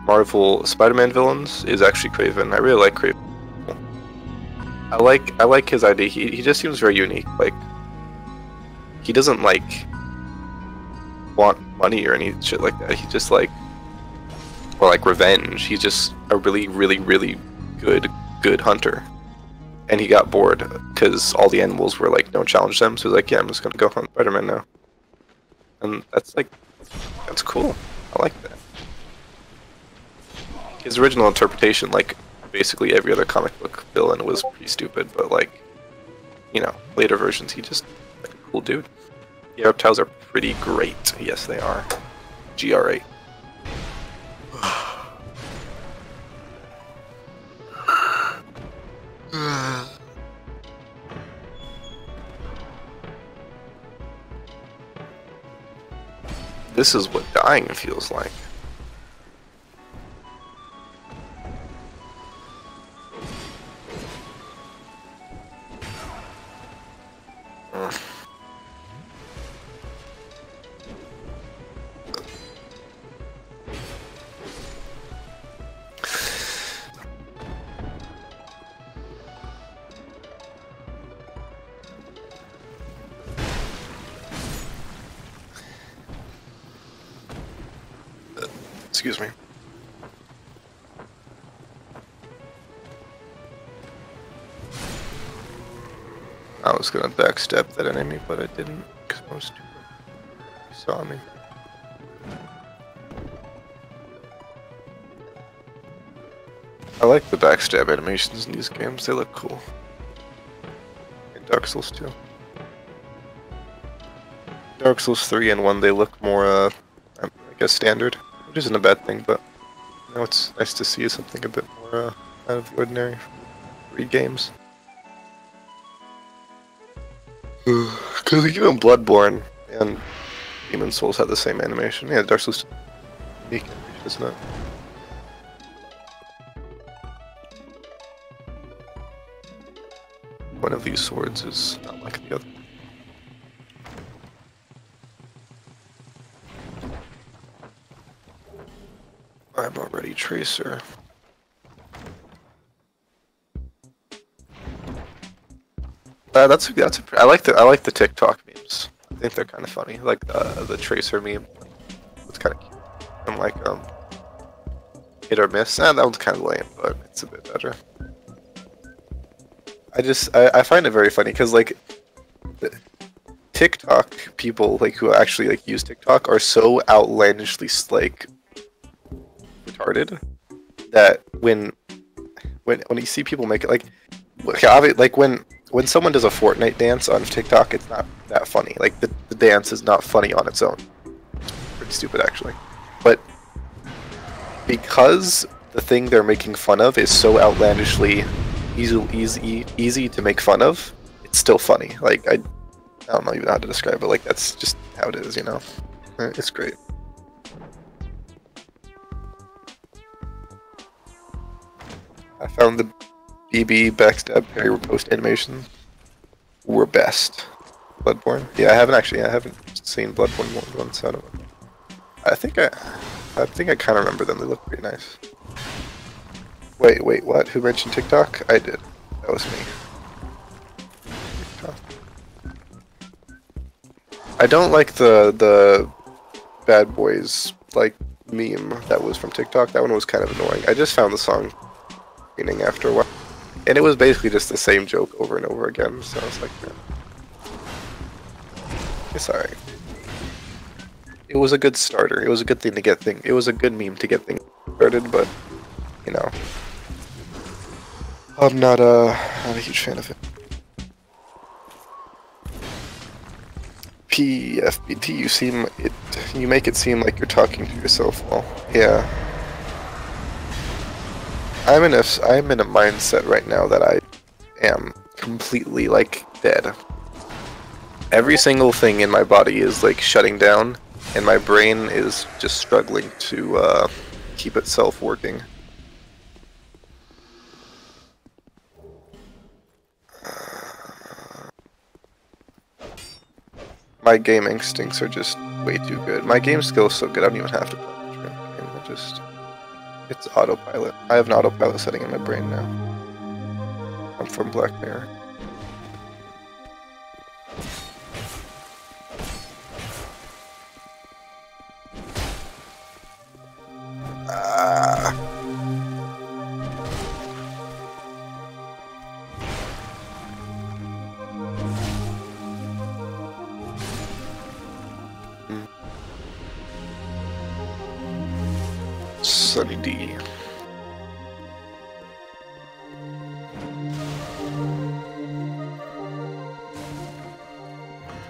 Marvel Spider-Man villains is actually Kraven. I really like Kraven. I like his idea. He just seems very unique. Like he doesn't like want money or any shit like that. He just like or like revenge. He's just a really good hunter. And he got bored because all the animals were like, don't challenge them. So he's like, yeah, I'm just gonna go hunt Spider-Man now. And that's like, that's cool. I like that. His original interpretation, like basically every other comic book villain, was pretty stupid. But like, you know, later versions, he just like a cool dude. The reptiles are pretty great. Yes, they are. GR8. This is what dying feels like. Excuse me. I was gonna backstep that enemy, but I didn't because I was stupid. He saw me. I like the backstab animations in these games, they look cool. In Dark Souls 2. Dark Souls 3 and 1, they look more, I guess, standard. Which isn't a bad thing, but you know, it's nice to see something a bit more out of the ordinary from 3 games. Because even Bloodborne and Demon Souls had the same animation. Yeah, Dark Souls unique animation, isn't it? One of these swords is not like the other. I'm already Tracer. I like the TikTok memes. I think they're kind of funny. Like the Tracer meme. It's kind of cute. And like hit or miss. That one's kind of lame, but it's a bit better. I find it very funny because like TikTok people like who actually like use TikTok are so outlandishly like retarded that when you see people make it like when someone does a Fortnite dance on TikTok, it's not that funny. Like the dance is not funny on its own. It's pretty stupid actually. But because the thing they're making fun of is so outlandishly easy to make fun of, it's still funny. Like I don't know even how to describe it. Like that's just how it is, you know. It's great. I found the BB backstab parry riposte animation were best. Bloodborne? Yeah, I haven't seen Bloodborne once. I don't know. I think I kind of remember them. They look pretty nice. Wait, what? Who mentioned TikTok? I did. That was me. TikTok. I don't like the Bad Boys like meme that was from TikTok. That one was kind of annoying. I just found the song meaning after a while, and it was basically just the same joke over and over again. So I was like, man, it's alright. It was a good starter. It was a good thing to get things. It was a good meme to get things started, but you know, I'm not a huge fan of it. PFBT, you make it seem like you're talking to yourself. Well, yeah. I'm in a mindset right now that I am completely like dead. Every single thing in my body is like shutting down, and my brain is just struggling to keep itself working. My game instincts are just way too good. My game skill is so good I don't even have to play the game. I just it's autopilot. I have an autopilot setting in my brain now. I'm from Black Mirror. Ah. Sunny D.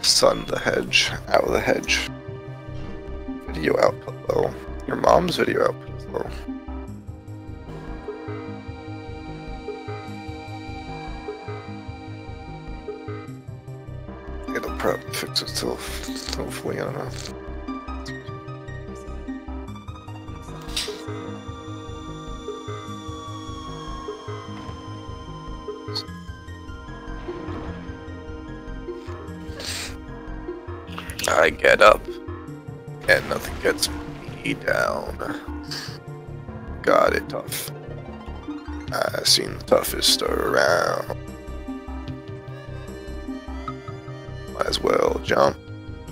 Sun the hedge, out of the hedge. Video output low. Your mom's video output is low. It'll probably fix itself, hopefully, I don't know. I get up, and nothing gets me down. Got it tough. I seen the toughest around. Might as well jump,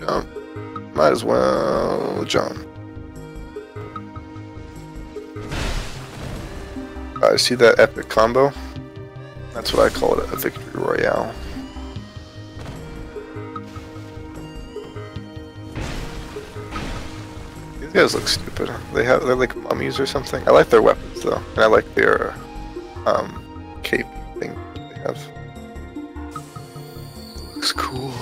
jump. Might as well jump. I see that epic combo. That's what I call it, a victory royale. These guys look stupid. They're like mummies or something. I like their weapons though, and I like their cape thing that they have. Looks cool.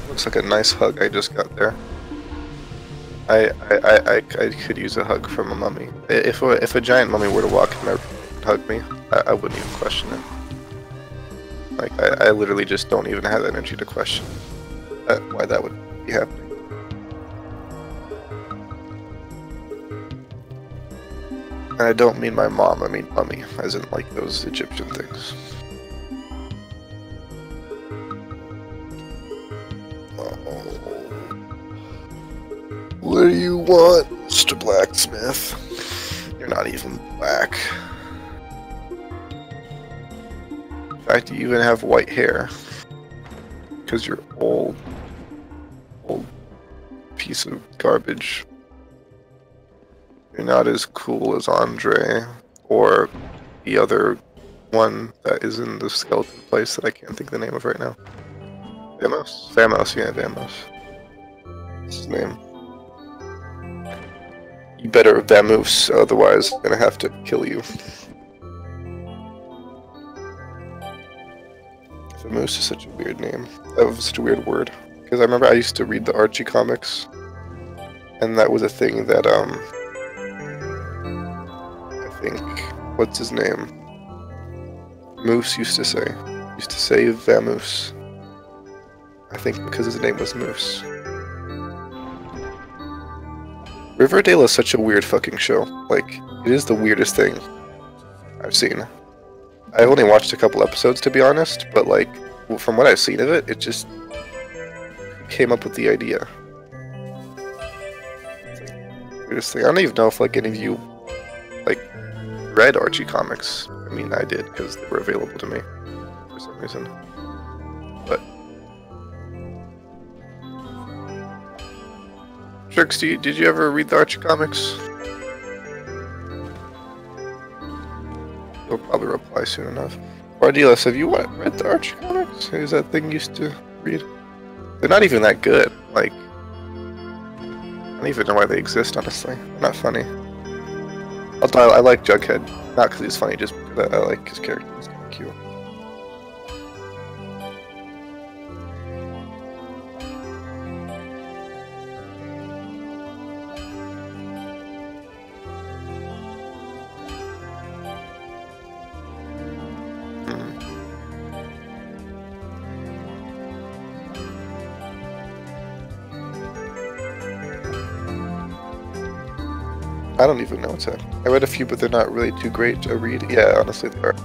Looks like a nice hug I just got there. I could use a hug from a mummy. If a giant mummy were to walk in and hug me, I wouldn't even question it. Like I literally just don't even have the energy to question why that would be happening. And I don't mean my mom, I mean mummy, as in like those Egyptian things. What do you want, Mr. Blacksmith? You're not even black. In fact, you even have white hair. Because you're old piece of garbage. You're not as cool as Andre, or the other one that is in the skeleton place that I can't think of the name of right now. Vamos? Vamos, yeah, Vamos. That's his name. You better vamoose, otherwise I'm gonna have to kill you. Vamoose is such a weird name. That was such a weird word. Because I remember I used to read the Archie comics, and that was a thing that, I think, what's his name? Moose used to say. Used to say vamoose. I think because his name was Moose. Riverdale is such a weird fucking show. Like, it is the weirdest thing I've seen. I've only watched a couple episodes, to be honest, but like, from what I've seen of it, it just came up with the idea. It's like, weirdest thing. I don't even know if like any of you like read Archie comics. I mean, I did because they were available to me for some reason. But Trix, did you ever read the Archie comics? He'll probably reply soon enough. Ardelis, have you read the Archie comics? Who's that thing you used to read? They're not even that good. Like, I don't even know why they exist, honestly. They're not funny. Although I like Jughead. Not because he's funny, just because I like his character. He's kind of cute. I don't even know what's happening. I read a few, but they're not really too great to read. Yeah, honestly, they are.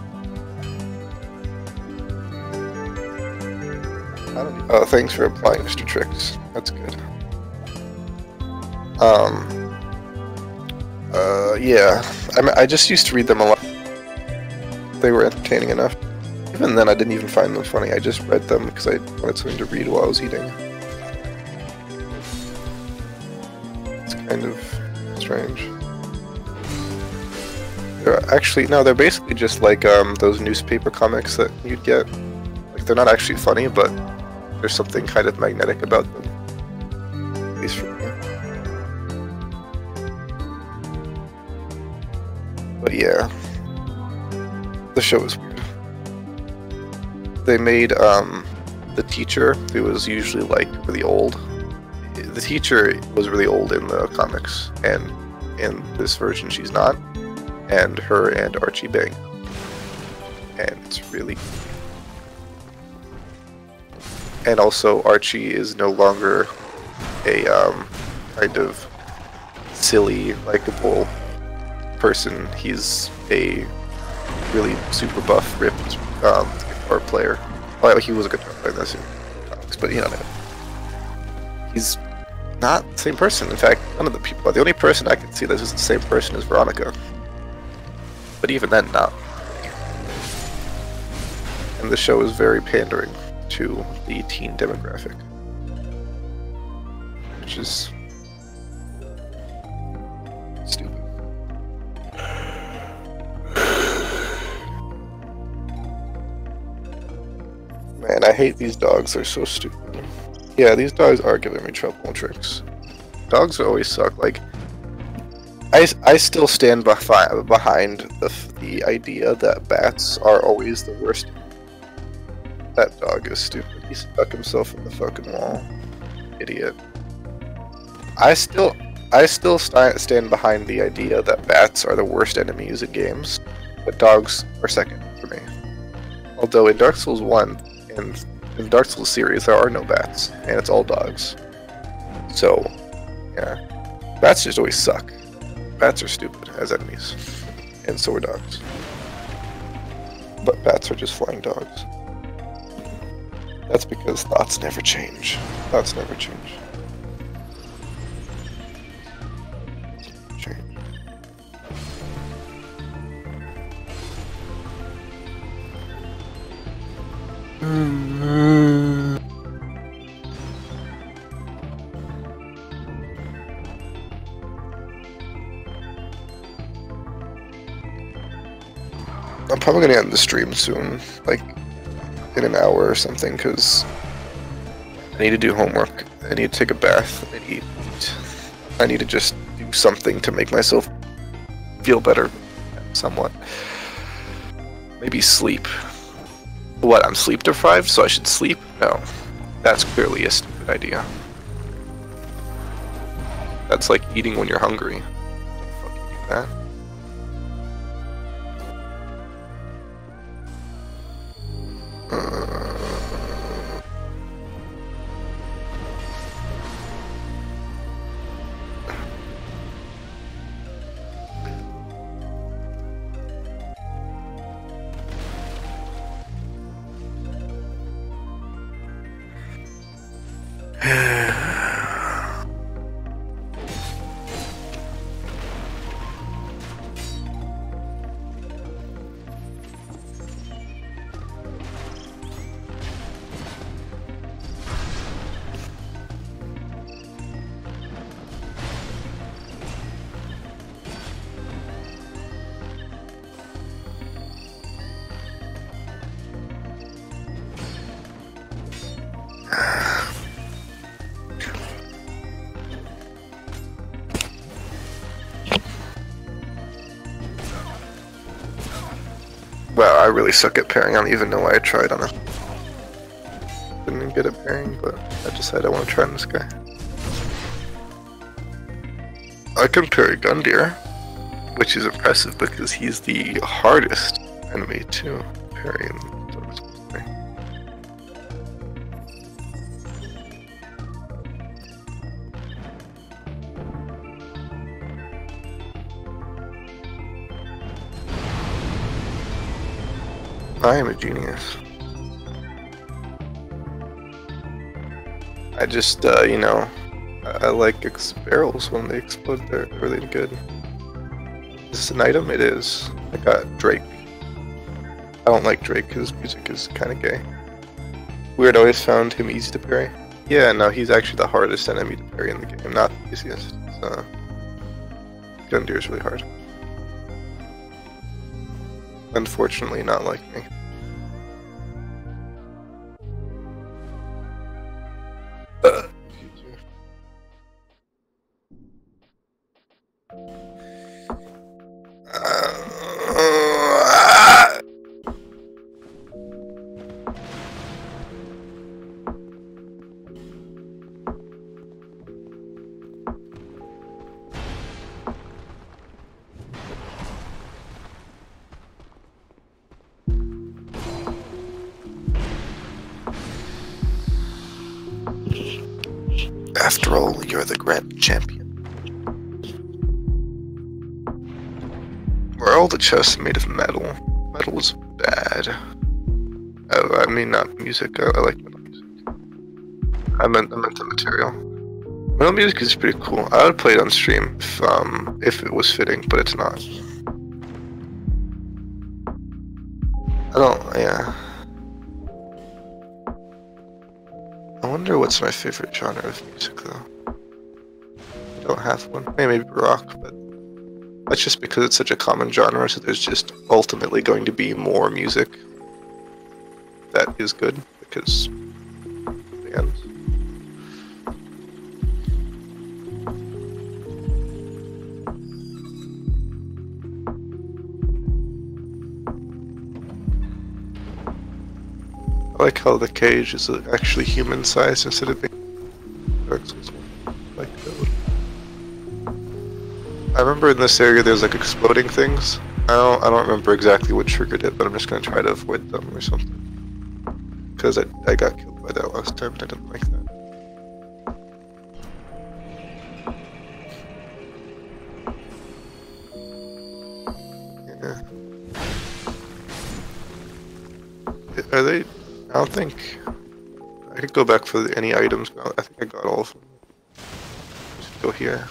Oh, thanks for applying, Mr. Tricks. That's good. Yeah. I just used to read them a lot. They were entertaining enough. Even then, I didn't even find them funny. I just read them because I wanted something to read while I was eating. It's kind of strange. They're basically just like those newspaper comics that you'd get. Like, they're not actually funny, but there's something kind of magnetic about them. At least for me. But yeah. The show is weird. They made the teacher, who was usually like really old. The teacher was really old in the comics, and in this version she's not. And her and Archie bang. And it's really... And also Archie is no longer a kind of silly, likable person. He's a really super buff, ripped guitar player. Well, he was a guitar player in this comics, but you know what I mean. He's not the same person. In fact, none of the people. The only person I can see that is the same person is Veronica. But even then, not. And the show is very pandering to the teen demographic, which is stupid. Man, I hate these dogs. They're so stupid. Yeah, these dogs are giving me trouble, Tricks. Dogs always suck. Like, I still stand behind the idea that bats are always the worst. That dog is stupid. He stuck himself in the fucking wall. Idiot. I still stand behind the idea that bats are the worst enemies in games, but dogs are second for me. Although in Dark Souls 1 and in Dark Souls series there are no bats, and it's all dogs. So, yeah. Bats just always suck. Bats are stupid as enemies, and so are dogs. But bats are just flying dogs. That's because thoughts never change. Thoughts never change. I'm probably gonna end the stream soon, like in an hour or something, because I need to do homework. I need to take a bath. I need to just do something to make myself feel better, somewhat. Maybe sleep. What, I'm sleep deprived, so I should sleep? No. That's clearly a stupid idea. That's like eating when you're hungry. Don't fucking do that. Wow, I really suck at pairing. I don't even know why I tried on it. Didn't even get at pairing, but I decided I want to try on this guy. I can parry Gundyr, which is impressive because he's the hardest enemy to parry in Dark Souls 3. I am a genius. I just, you know, I like barrels when they explode. They're really good. Is this an item? It is. I got Drake. I don't like Drake because his music is kind of gay. Weird, always found him easy to parry. Yeah, no, he's actually the hardest enemy to parry in the game, not the easiest. Gundyr is really hard. Unfortunately, not like me. After all, you're the grand champion. Were all the chests made of metal? Metal is bad. I mean, not music. I like metal music. I meant the material. Metal music is pretty cool. I would play it on stream if it was fitting, but it's not. Yeah. I wonder what's my favorite genre of music, though. I don't have one. Maybe rock, but that's just because it's such a common genre, so there's just ultimately going to be more music that is good, because bands. I like how the cage is actually human-sized instead of being Dark Souls like code. I remember in this area there's like exploding things. I don't remember exactly what triggered it, but I'm just gonna try to avoid them or something. Because I got killed by that last time and I didn't like that. Yeah. Are they? I don't think I could go back for any items, but I think I got all of them. Just go here.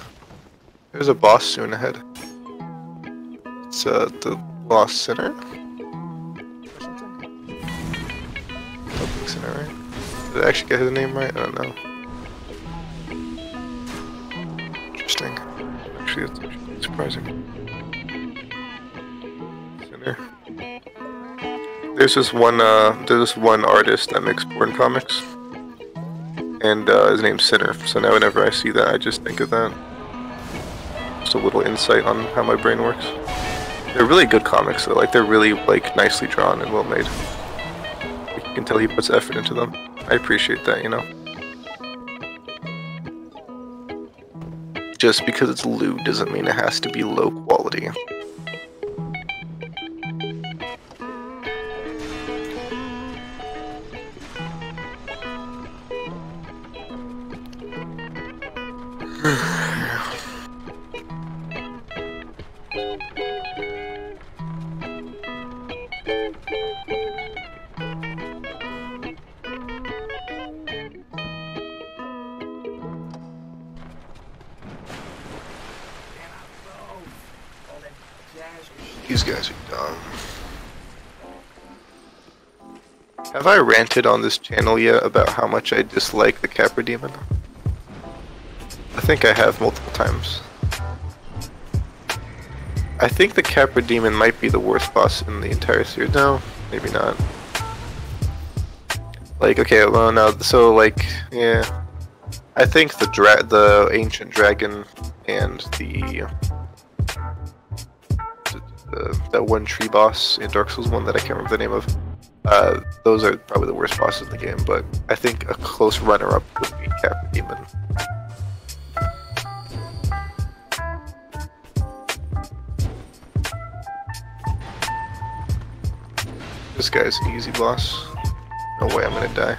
There's a boss soon ahead. It's the Lost Sinner? Public Sinner, right? Did I actually get his name right? I don't know. Interesting. Actually, that's actually surprising. Sinner. There's this one artist that makes porn comics, and his name's Sinner. So now whenever I see that, I just think of that. Just a little insight on how my brain works. They're really good comics, though. Like they're really nicely drawn and well made. You can tell he puts effort into them. I appreciate that, you know. Just because it's lewd doesn't mean it has to be low quality. These guys are dumb. Have I ranted on this channel yet about how much I dislike the Capra Demon? I think I have multiple times. I think the Capra Demon might be the worst boss in the entire series. No, maybe not. Like, okay, well, no, so, like, yeah. I think the Ancient Dragon and that one tree boss in Dark Souls 1 that I can't remember the name of. Those are probably the worst bosses in the game, but I think a close runner-up would be Capra Demon. This guy's an easy boss. No way I'm gonna die.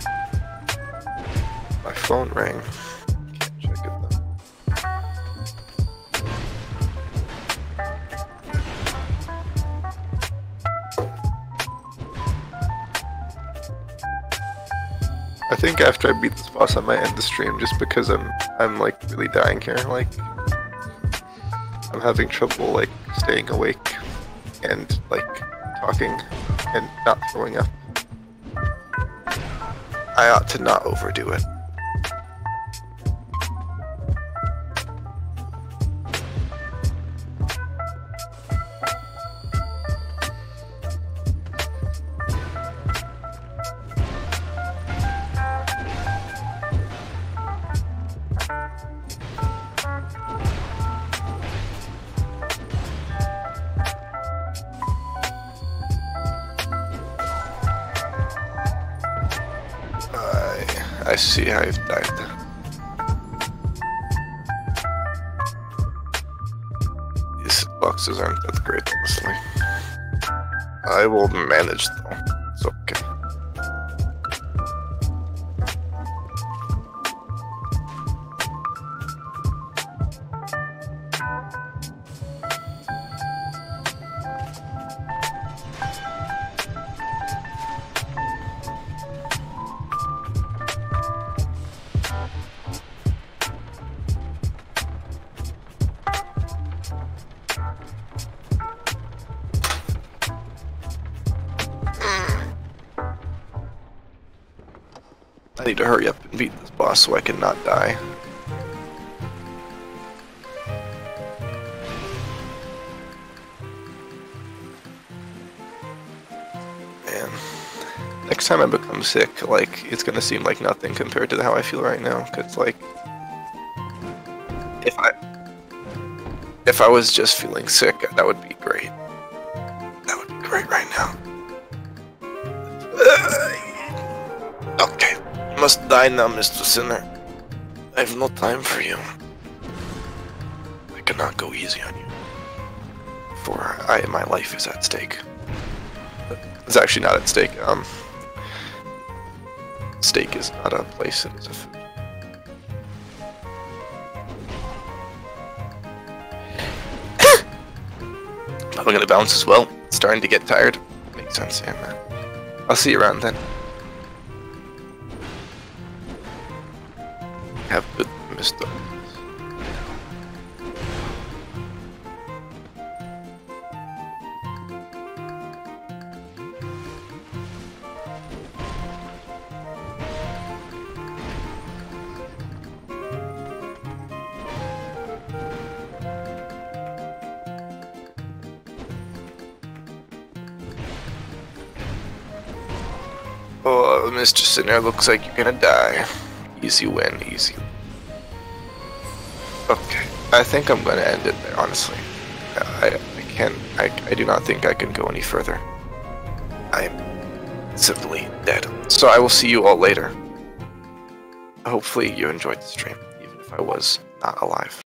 My phone rang. Can't check it though. think after I beat this boss, I might end the stream just because I'm like really dying here. Like, I'm having trouble like staying awake and like talking and not throwing up. I ought to not overdo it. I see how you've died. These boxes aren't that great, honestly. I will manage though. It's okay. I need to hurry up and beat this boss so I can not die. Man, next time I become sick, like, it's gonna seem like nothing compared to how I feel right now. Cause like, if I was just feeling sick, that would be great. That would be great right now. Okay. You must die now, Mr. Sinner. I have no time for you. I cannot go easy on you. For my life is at stake. It's actually not at stake. Steak is not a place, it is a food. I'm gonna bounce as well. It's starting to get tired. Makes sense, yeah, man. I'll see you around then. Have good, Mr. Oh, Mr. Sinner, looks like you're gonna die. Easy win, easy. Okay, I think I'm gonna end it there, honestly. I do not think I can go any further. I'm simply dead. So I will see you all later. Hopefully you enjoyed the stream, even if I was not alive.